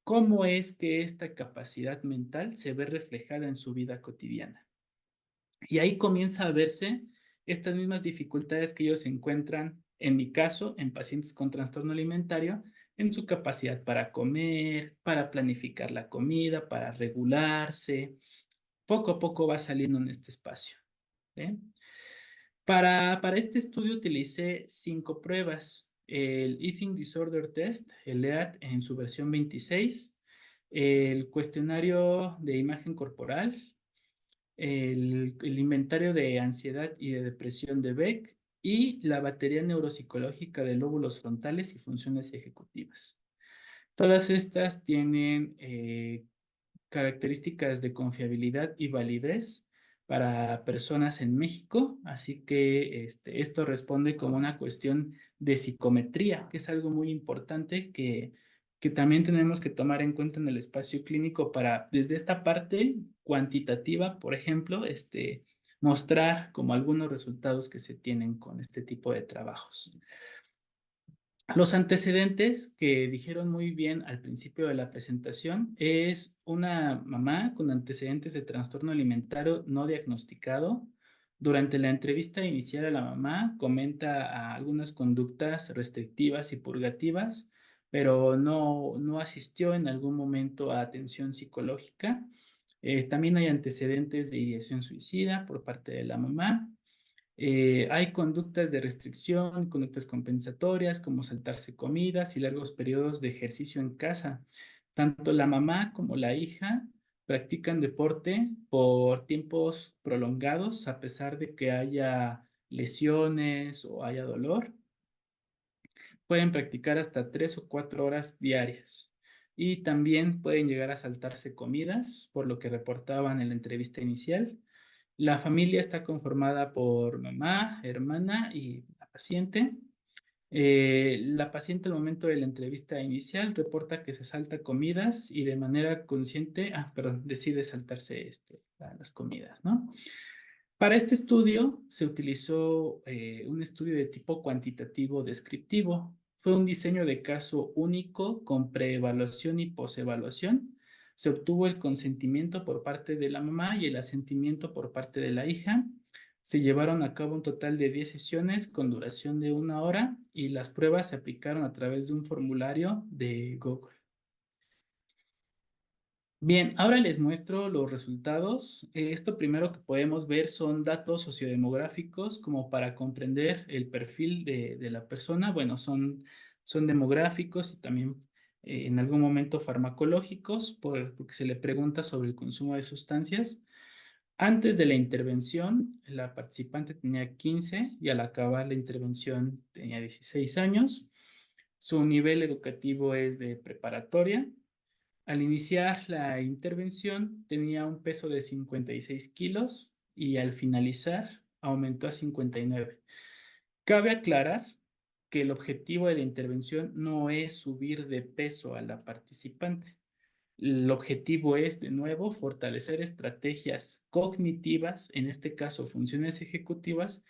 cómo es que esta capacidad mental se ve reflejada en su vida cotidiana. Y ahí comienza a verse estas mismas dificultades que ellos encuentran, en mi caso, en pacientes con trastorno alimentario, en su capacidad para comer, para planificar la comida, para regularse. Poco a poco va saliendo en este espacio. ¿Eh? Para este estudio utilicé 5 pruebas. El Eating Disorder Test, el EAT en su versión 26, el cuestionario de imagen corporal, el inventario de ansiedad y de depresión de Beck y la batería neuropsicológica de lóbulos frontales y funciones ejecutivas. Todas estas tienen características de confiabilidad y validez para personas en México, así que esto responde como una cuestión de psicometría, que es algo muy importante que también tenemos que tomar en cuenta en el espacio clínico para, desde esta parte cuantitativa, por ejemplo, mostrar como algunos resultados que se tienen con este tipo de trabajos. Los antecedentes que dijeron muy bien al principio de la presentación es una mamá con antecedentes de trastorno alimentario no diagnosticado. Durante la entrevista inicial a la mamá comenta algunas conductas restrictivas y purgativas, pero no asistió en algún momento a atención psicológica. También hay antecedentes de ideación suicida por parte de la mamá. Hay conductas de restricción, conductas compensatorias, como saltarse comidas y largos periodos de ejercicio en casa. Tanto la mamá como la hija practican deporte por tiempos prolongados, a pesar de que haya lesiones o haya dolor. Pueden practicar hasta 3 o 4 horas diarias. Y también pueden llegar a saltarse comidas, por lo que reportaban en la entrevista inicial. La familia está conformada por mamá, hermana y la paciente. La paciente al momento de la entrevista inicial reporta que se salta comidas y de manera consciente, perdón, decide saltarse las comidas, ¿no? Para este estudio se utilizó un estudio de tipo cuantitativo descriptivo. Fue un diseño de caso único con preevaluación y posevaluación. Se obtuvo el consentimiento por parte de la mamá y el asentimiento por parte de la hija. Se llevaron a cabo un total de 10 sesiones con duración de 1 hora y las pruebas se aplicaron a través de un formulario de Google. Bien, ahora les muestro los resultados. Esto primero que podemos ver son datos sociodemográficos como para comprender el perfil de la persona. Bueno, son demográficos y también en algún momento farmacológicos porque se le pregunta sobre el consumo de sustancias. Antes de la intervención, la participante tenía 15 y al acabar la intervención tenía 16 años. Su nivel educativo es de preparatoria. Al iniciar la intervención tenía un peso de 56 kilos y al finalizar aumentó a 59. Cabe aclarar que el objetivo de la intervención no es subir de peso a la participante. El objetivo es, de nuevo, fortalecer estrategias cognitivas, en este caso funciones ejecutivas,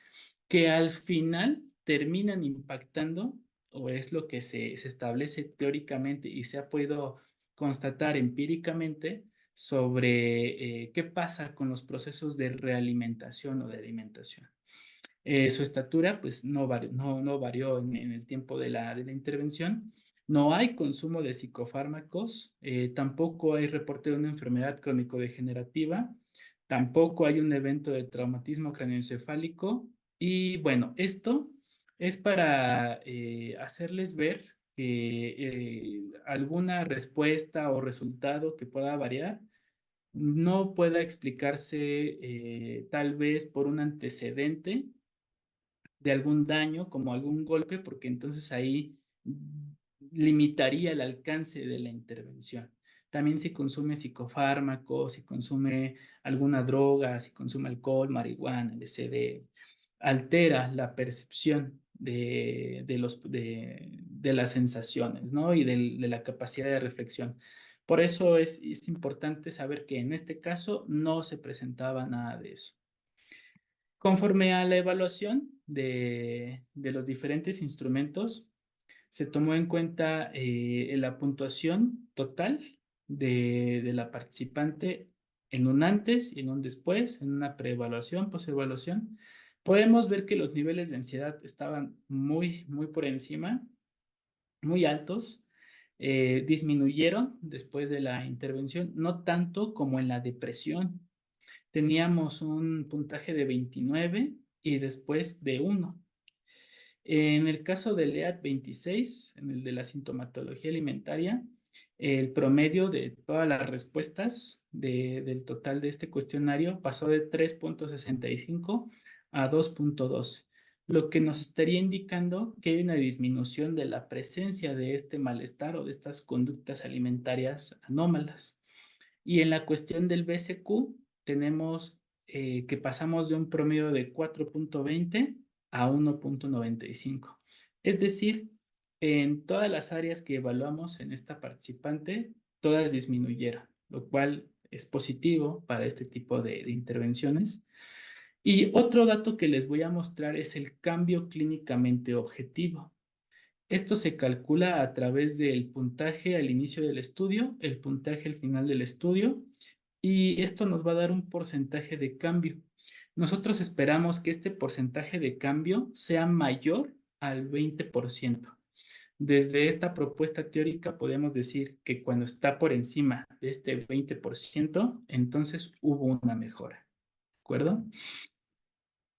que al final terminan impactando, o es lo que se establece teóricamente y se ha podido constatar empíricamente sobre qué pasa con los procesos de realimentación o de alimentación. Su estatura pues no varió en el tiempo de la intervención. No hay consumo de psicofármacos, tampoco hay reporte de una enfermedad crónico-degenerativa, tampoco hay un evento de traumatismo craneoencefálico. Y bueno, esto es para hacerles ver que alguna respuesta o resultado que pueda variar no pueda explicarse tal vez por un antecedente de algún daño, como algún golpe, porque entonces ahí limitaría el alcance de la intervención. También si consume psicofármacos, si consume alguna droga, si consume alcohol, marihuana, LSD, altera la percepción de las sensaciones, ¿no? Y de la capacidad de reflexión. Por eso es importante saber que en este caso no se presentaba nada de eso. Conforme a la evaluación de los diferentes instrumentos, se tomó en cuenta la puntuación total de la participante en un antes y en un después, en una preevaluación, postevaluación. Podemos ver que los niveles de ansiedad estaban muy por encima, muy altos. Disminuyeron después de la intervención, no tanto como en la depresión. Teníamos un puntaje de 29 y después de 1. En el caso del EAT 26, en el de la sintomatología alimentaria, el promedio de todas las respuestas del total de este cuestionario pasó de 3,65 a 2,12, lo que nos estaría indicando que hay una disminución de la presencia de este malestar o de estas conductas alimentarias anómalas. Y en la cuestión del BSQ, tenemos que pasamos de un promedio de 4,20 a 1,95. Es decir, en todas las áreas que evaluamos en esta participante, todas disminuyeron, lo cual es positivo para este tipo de intervenciones. Y otro dato que les voy a mostrar es el cambio clínicamente objetivo. Esto se calcula a través del puntaje al inicio del estudio, el puntaje al final del estudio, y esto nos va a dar un porcentaje de cambio. Nosotros esperamos que este porcentaje de cambio sea mayor al 20%. Desde esta propuesta teórica podemos decir que cuando está por encima de este 20%, entonces hubo una mejora, ¿de acuerdo?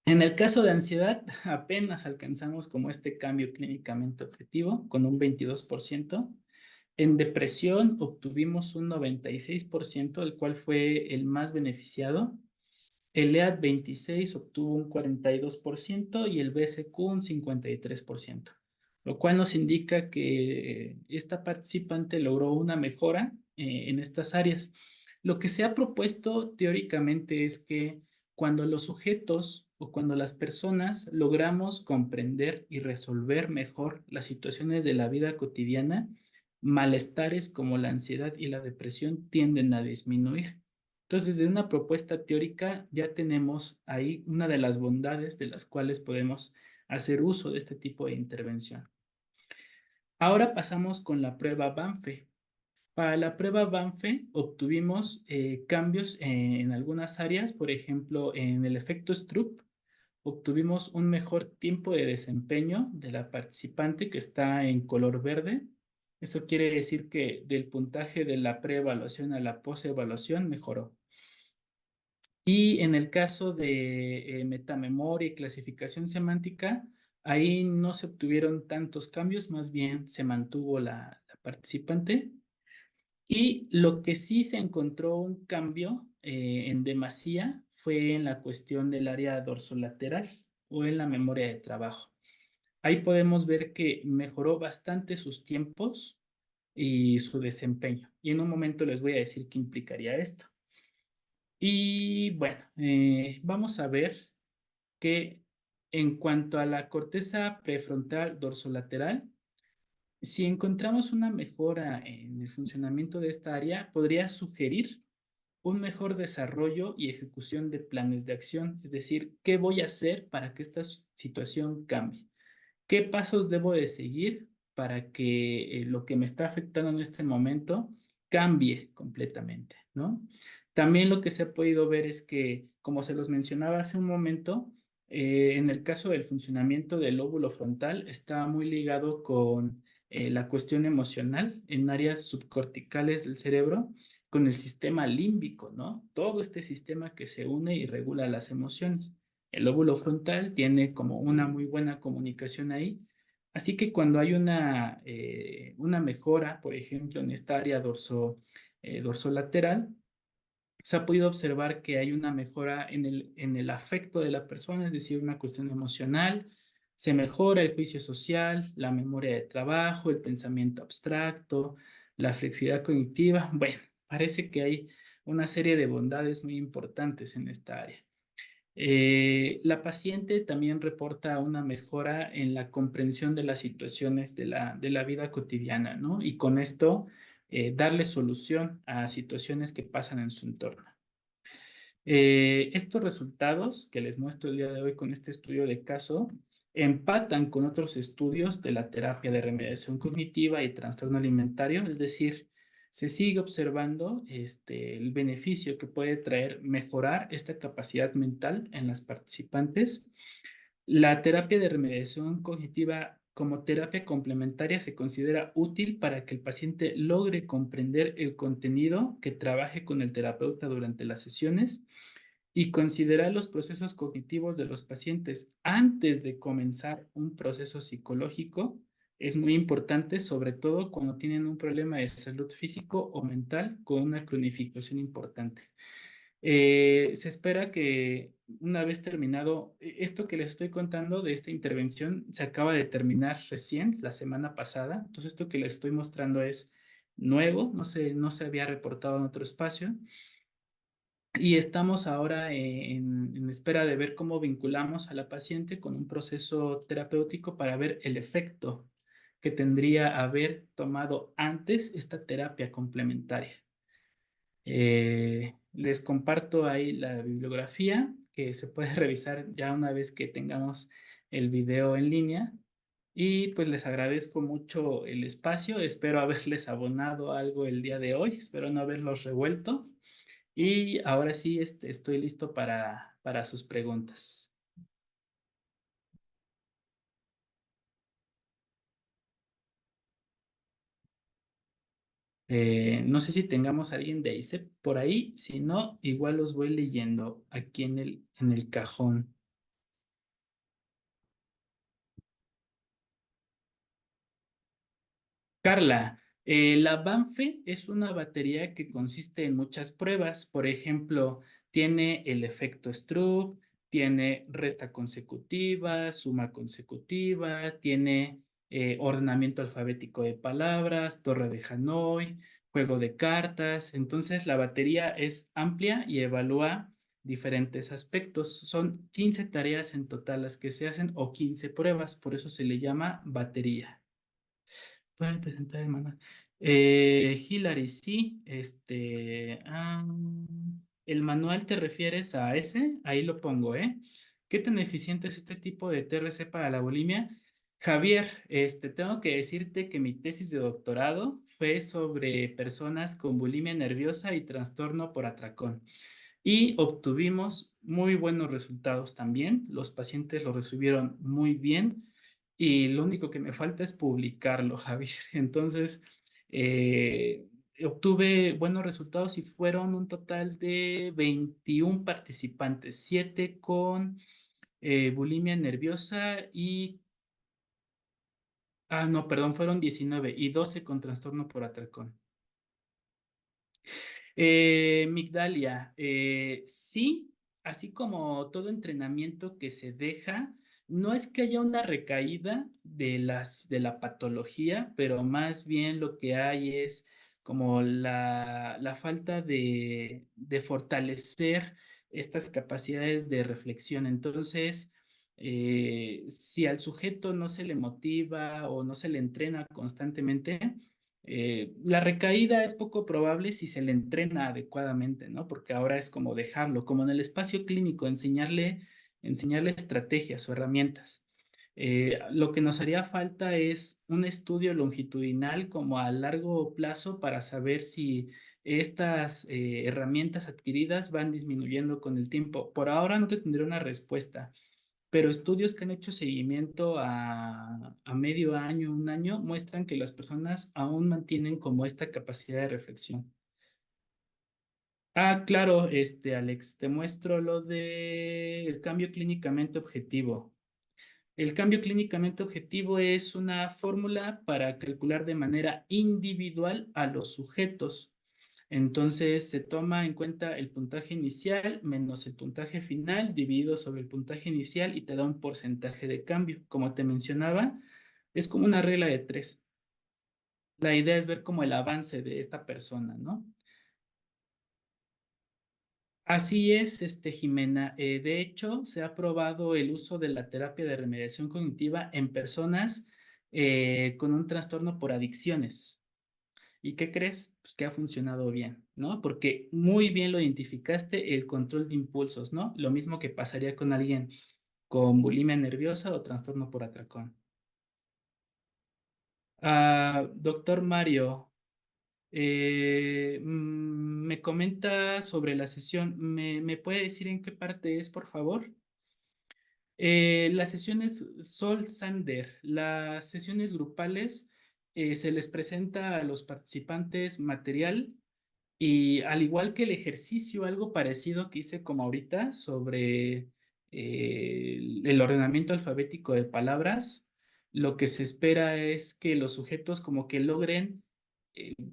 En el caso de ansiedad, apenas alcanzamos como este cambio clínicamente objetivo con un 22%. En depresión obtuvimos un 96%, el cual fue el más beneficiado. El EAT 26 obtuvo un 42% y el BSQ un 53%, lo cual nos indica que esta participante logró una mejora en estas áreas. Lo que se ha propuesto teóricamente es que cuando los sujetos o cuando las personas logramos comprender y resolver mejor las situaciones de la vida cotidiana, malestares como la ansiedad y la depresión tienden a disminuir. Entonces, de una propuesta teórica ya tenemos ahí una de las bondades de las cuales podemos hacer uso de este tipo de intervención. Ahora pasamos con la prueba Banfe. Para la prueba Banfe obtuvimos cambios en algunas áreas, por ejemplo, en el efecto Stroop, obtuvimos un mejor tiempo de desempeño de la participante que está en color verde. Eso quiere decir que del puntaje de la preevaluación a la posevaluación mejoró. Y en el caso de metamemoria y clasificación semántica, ahí no se obtuvieron tantos cambios, más bien se mantuvo la participante. Y lo que sí se encontró un cambio en demasía fue en la cuestión del área dorsolateral o en la memoria de trabajo. Ahí podemos ver que mejoró bastante sus tiempos y su desempeño. Y en un momento les voy a decir qué implicaría esto. Y bueno, vamos a ver que en cuanto a la corteza prefrontal dorsolateral, si encontramos una mejora en el funcionamiento de esta área, podría sugerir un mejor desarrollo y ejecución de planes de acción, es decir, ¿qué voy a hacer para que esta situación cambie? ¿Qué pasos debo de seguir para que lo que me está afectando en este momento cambie completamente, ¿no? También lo que se ha podido ver es que, como se los mencionaba hace un momento, en el caso del funcionamiento del lóbulo frontal está muy ligado con la cuestión emocional en áreas subcorticales del cerebro, con el sistema límbico, ¿no? Todo este sistema que se une y regula las emociones. El lóbulo frontal tiene como una muy buena comunicación ahí. Así que cuando hay una mejora, por ejemplo, en esta área dorsolateral, se ha podido observar que hay una mejora en el afecto de la persona, es decir, una cuestión emocional. Se mejora el juicio social, la memoria de trabajo, el pensamiento abstracto, la flexibilidad cognitiva. Bueno, parece que hay una serie de bondades muy importantes en esta área. La paciente también reporta una mejora en la comprensión de las situaciones de la vida cotidiana, ¿no? Y con esto, darle solución a situaciones que pasan en su entorno. Estos resultados que les muestro el día de hoy con este estudio de caso empatan con otros estudios de la terapia de remediación cognitiva y trastorno alimentario, es decir, se sigue observando el beneficio que puede traer mejorar esta capacidad mental en las participantes. La terapia de remediación cognitiva como terapia complementaria se considera útil para que el paciente logre comprender el contenido que trabaje con el terapeuta durante las sesiones y considerar los procesos cognitivos de los pacientes antes de comenzar un proceso psicológico es muy importante, sobre todo cuando tienen un problema de salud físico o mental con una cronificación importante. Se espera que una vez terminado esto que les estoy contando de esta intervención, se acaba de terminar recién la semana pasada. Entonces, esto que les estoy mostrando es nuevo, no se había reportado en otro espacio. Y estamos ahora en espera de ver cómo vinculamos a la paciente con un proceso terapéutico para ver el efecto que tendría haber tomado antes esta terapia complementaria. Les comparto ahí la bibliografía que se puede revisar ya una vez que tengamos el video en línea. Y pues les agradezco mucho el espacio. Espero haberles abonado algo el día de hoy. Espero no haberlos revuelto. Y ahora sí, estoy listo para sus preguntas. No sé si tengamos a alguien de ICEP por ahí. Si no, igual los voy leyendo aquí en el cajón. Carla, la Banfe es una batería que consiste en muchas pruebas. Por ejemplo, tiene el efecto Stroop, tiene resta consecutiva, suma consecutiva, tiene ordenamiento alfabético de palabras, torre de Hanoi, juego de cartas. Entonces, la batería es amplia y evalúa diferentes aspectos. Son 15 tareas en total las que se hacen o 15 pruebas, por eso se le llama batería. Pueden presentar el manual. Hillary, sí. El manual te refieres a ese, ahí lo pongo, ¿eh? ¿Qué tan eficiente es este tipo de TRC para la bulimia? Javier, tengo que decirte que mi tesis de doctorado fue sobre personas con bulimia nerviosa y trastorno por atracón y obtuvimos muy buenos resultados también. Los pacientes lo recibieron muy bien y lo único que me falta es publicarlo, Javier. Entonces, obtuve buenos resultados y fueron un total de 21 participantes, 7 con bulimia nerviosa y, no, perdón, fueron 19 y 12 con trastorno por atracón. Migdalia, sí, así como todo entrenamiento que se deja, no es que haya una recaída de la patología, pero más bien lo que hay es como la falta de fortalecer estas capacidades de reflexión. Entonces, si al sujeto no se le motiva o no se le entrena constantemente, la recaída es poco probable si se le entrena adecuadamente, ¿no? Porque ahora es como dejarlo, como en el espacio clínico, enseñarle estrategias o herramientas. Lo que nos haría falta es un estudio longitudinal como a largo plazo para saber si estas herramientas adquiridas van disminuyendo con el tiempo. Por ahora no te tendré una respuesta, pero estudios que han hecho seguimiento a medio año, un año, muestran que las personas aún mantienen como esta capacidad de reflexión. Claro, Alex, te muestro lo de el cambio clínicamente objetivo. El cambio clínicamente objetivo es una fórmula para calcular de manera individual a los sujetos. Entonces se toma en cuenta el puntaje inicial menos el puntaje final dividido sobre el puntaje inicial y te da un porcentaje de cambio. Como te mencionaba, es como una regla de tres. La idea es ver como el avance de esta persona, ¿no? Así es, Jimena. De hecho, se ha probado el uso de la terapia de remediación cognitiva en personas con un trastorno por adicciones. ¿Y qué crees? Pues que ha funcionado bien, ¿no? Porque muy bien lo identificaste, el control de impulsos, ¿no? Lo mismo que pasaría con alguien con bulimia nerviosa o trastorno por atracón. Doctor Mario, me comenta sobre la sesión. ¿Me puede decir en qué parte es, por favor? Las sesiones Sol Sander, las sesiones grupales, se les presenta a los participantes material y al igual que el ejercicio, algo parecido que hice como ahorita sobre el ordenamiento alfabético de palabras, lo que se espera es que los sujetos como que logren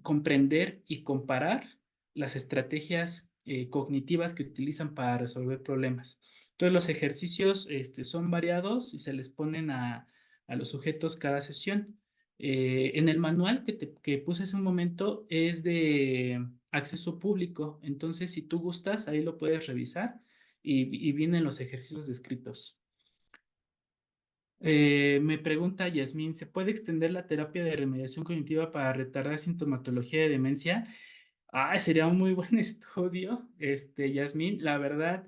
comprender y comparar las estrategias cognitivas que utilizan para resolver problemas. Entonces los ejercicios son variados y se les ponen a los sujetos cada sesión. En el manual que puse hace un momento es de acceso público, entonces si tú gustas, ahí lo puedes revisar y vienen los ejercicios descritos. Me pregunta Yasmín, ¿se puede extender la terapia de remediación cognitiva para retardar sintomatología de demencia? Sería un muy buen estudio, Yasmín. La verdad,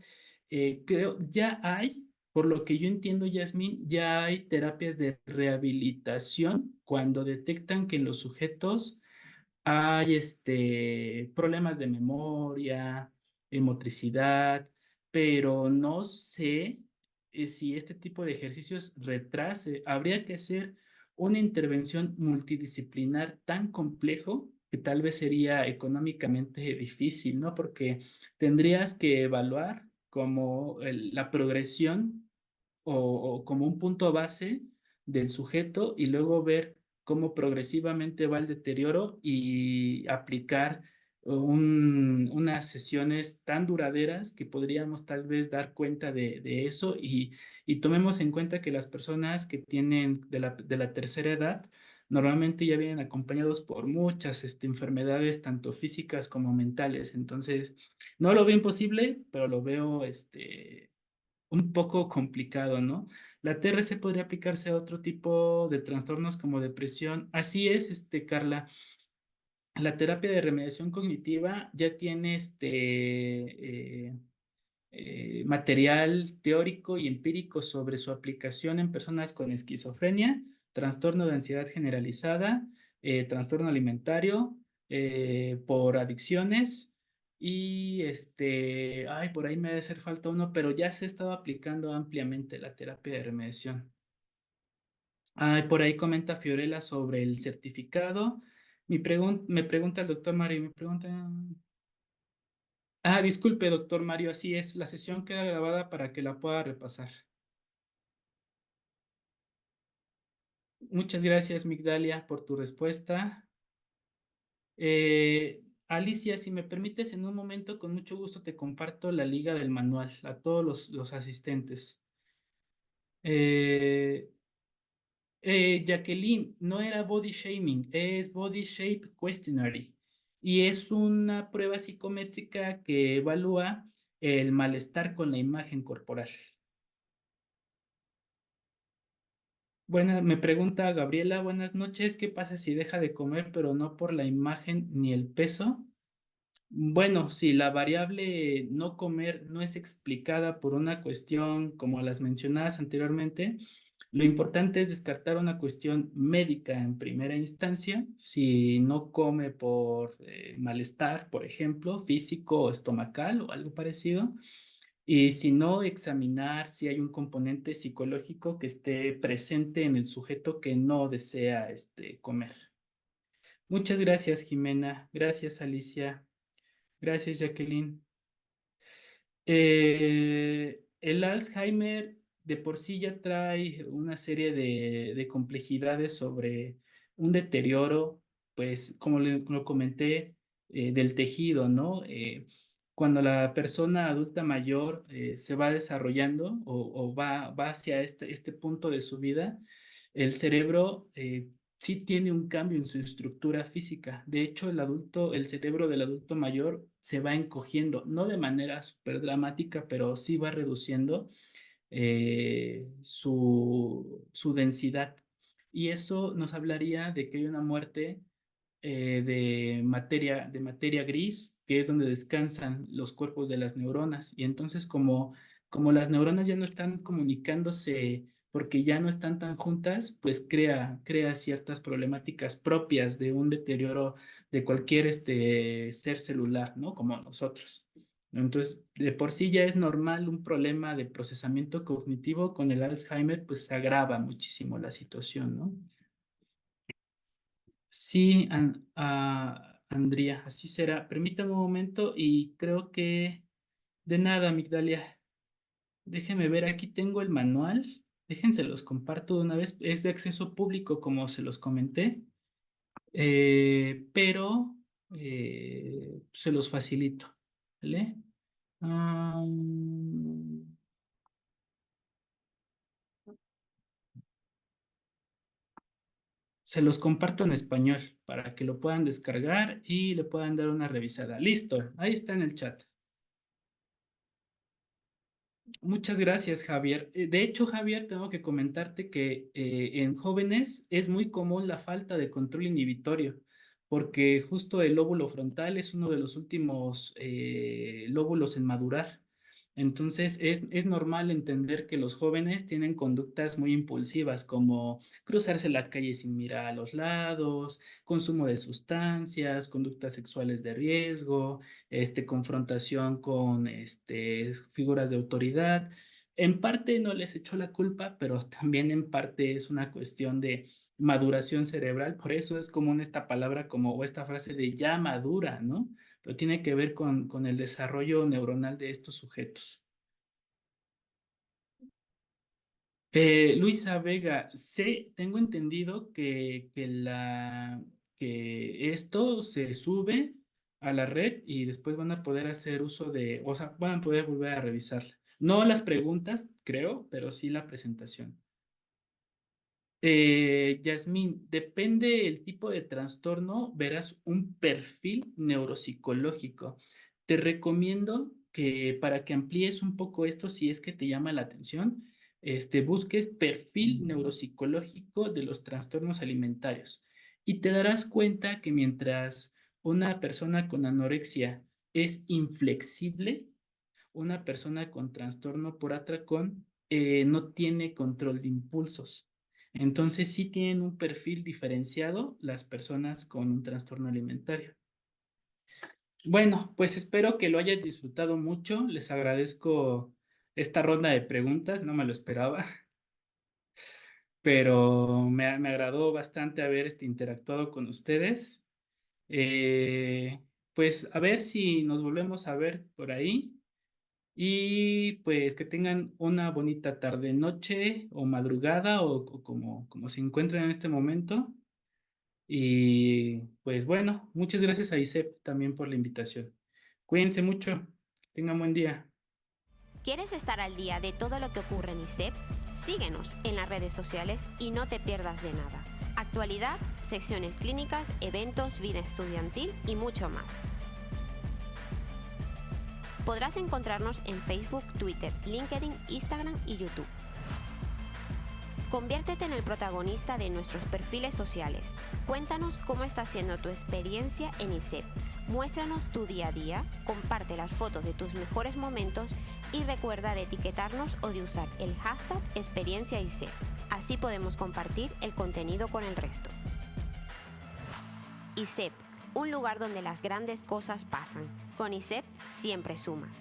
creo, ya hay. Por lo que yo entiendo, Yasmín, ya hay terapias de rehabilitación cuando detectan que en los sujetos hay problemas de memoria, motricidad, pero no sé si este tipo de ejercicios retrase. Habría que hacer una intervención multidisciplinar tan complejo que tal vez sería económicamente difícil, ¿no? Porque tendrías que evaluar como la progresión o como un punto base del sujeto y luego ver cómo progresivamente va el deterioro y aplicar unas sesiones tan duraderas que podríamos tal vez dar cuenta de eso y tomemos en cuenta que las personas que tienen de la tercera edad normalmente ya vienen acompañados por muchas enfermedades, tanto físicas como mentales. Entonces, no lo veo imposible, pero lo veo un poco complicado, ¿no? La TRC podría aplicarse a otro tipo de trastornos como depresión. Así es, Carla. La terapia de remediación cognitiva ya tiene material teórico y empírico sobre su aplicación en personas con esquizofrenia, trastorno de ansiedad generalizada, trastorno alimentario, por adicciones y ay, por ahí me debe hacer falta uno, pero ya se ha estado aplicando ampliamente la terapia de remediación. Ay, por ahí comenta Fiorella sobre el certificado. Me pregunta el doctor Mario, me pregunta. Ah, disculpe, doctor Mario, así es. La sesión queda grabada para que la pueda repasar. Muchas gracias, Migdalia, por tu respuesta. Alicia, si me permites, en un momento, con mucho gusto te comparto la liga del manual a todos los asistentes. Eh, Jacqueline, no era body shaming, es Body Shape Questionary y es una prueba psicométrica que evalúa el malestar con la imagen corporal. Me pregunta Gabriela, buenas noches, ¿qué pasa si deja de comer pero no por la imagen ni el peso? Bueno, si la variable no comer no es explicada por una cuestión como las mencionadas anteriormente, lo importante es descartar una cuestión médica en primera instancia. Si no come por malestar, por ejemplo, físico o estomacal o algo parecido, y si no, examinar si hay un componente psicológico que esté presente en el sujeto que no desea comer. Muchas gracias, Jimena. Gracias, Alicia. Gracias, Jacqueline. El Alzheimer de por sí ya trae una serie de complejidades sobre un deterioro, pues como lo comenté, del tejido, ¿no? Cuando la persona adulta mayor se va desarrollando o va hacia este punto de su vida, el cerebro sí tiene un cambio en su estructura física. De hecho, el cerebro del adulto mayor se va encogiendo, no de manera súper dramática, pero sí va reduciendo su densidad. Y eso nos hablaría de que hay una muerte de materia gris, que es donde descansan los cuerpos de las neuronas. Y entonces, como las neuronas ya no están comunicándose porque ya no están tan juntas, pues crea ciertas problemáticas propias de un deterioro de cualquier ser celular, ¿no? Como nosotros. Entonces, de por sí ya es normal un problema de procesamiento cognitivo, con el Alzheimer, pues se agrava muchísimo la situación, ¿no? Sí, Andrea, así será. Permítame un momento y creo que de nada, Migdalia. Déjeme ver, aquí tengo el manual. Déjense los comparto de una vez. Es de acceso público, como se los comenté, pero se los facilito. ¿Vale? Ah, Se los comparto en español para que lo puedan descargar y le puedan dar una revisada. Listo, ahí está en el chat. Muchas gracias, Javier. De hecho, Javier, tengo que comentarte que en jóvenes es muy común la falta de control inhibitorio, porque justo el lóbulo frontal es uno de los últimos lóbulos en madurar. Entonces es normal entender que los jóvenes tienen conductas muy impulsivas como cruzarse la calle sin mirar a los lados, consumo de sustancias, conductas sexuales de riesgo, confrontación con figuras de autoridad. En parte no les echo la culpa, pero también en parte es una cuestión de maduración cerebral. Por eso es común esta palabra como o esta frase de ya madura, ¿no? Pero tiene que ver con el desarrollo neuronal de estos sujetos. Luisa Vega, tengo entendido que esto se sube a la red y después van a poder hacer uso o sea, van a poder volver a revisarla. No las preguntas, creo, pero sí la presentación. Yasmín, depende del tipo de trastorno, verás un perfil neuropsicológico. Te recomiendo que para que amplíes un poco esto, si es que te llama la atención, busques perfil neuropsicológico de los trastornos alimentarios y te darás cuenta que mientras una persona con anorexia es inflexible, una persona con trastorno por atracón no tiene control de impulsos. Entonces sí tienen un perfil diferenciado las personas con un trastorno alimentario. Bueno, pues espero que lo hayas disfrutado mucho. Les agradezco esta ronda de preguntas, no me lo esperaba, pero me agradó bastante haber interactuado con ustedes. Eh, pues a ver si nos volvemos a ver por ahí. Y pues que tengan una bonita tarde, noche o madrugada o como se encuentren en este momento. Y pues bueno, muchas gracias a ISEP también por la invitación. Cuídense mucho, que tengan buen día. ¿Quieres estar al día de todo lo que ocurre en ISEP? Síguenos en las redes sociales y no te pierdas de nada. Actualidad, secciones clínicas, eventos, vida estudiantil y mucho más. Podrás encontrarnos en Facebook, Twitter, LinkedIn, Instagram y YouTube. Conviértete en el protagonista de nuestros perfiles sociales. Cuéntanos cómo está siendo tu experiencia en ISEP. Muéstranos tu día a día, comparte las fotos de tus mejores momentos y recuerda de etiquetarnos o de usar el hashtag experienciaISEP. Así podemos compartir el contenido con el resto. ISEP, un lugar donde las grandes cosas pasan. Con ISEP siempre sumas.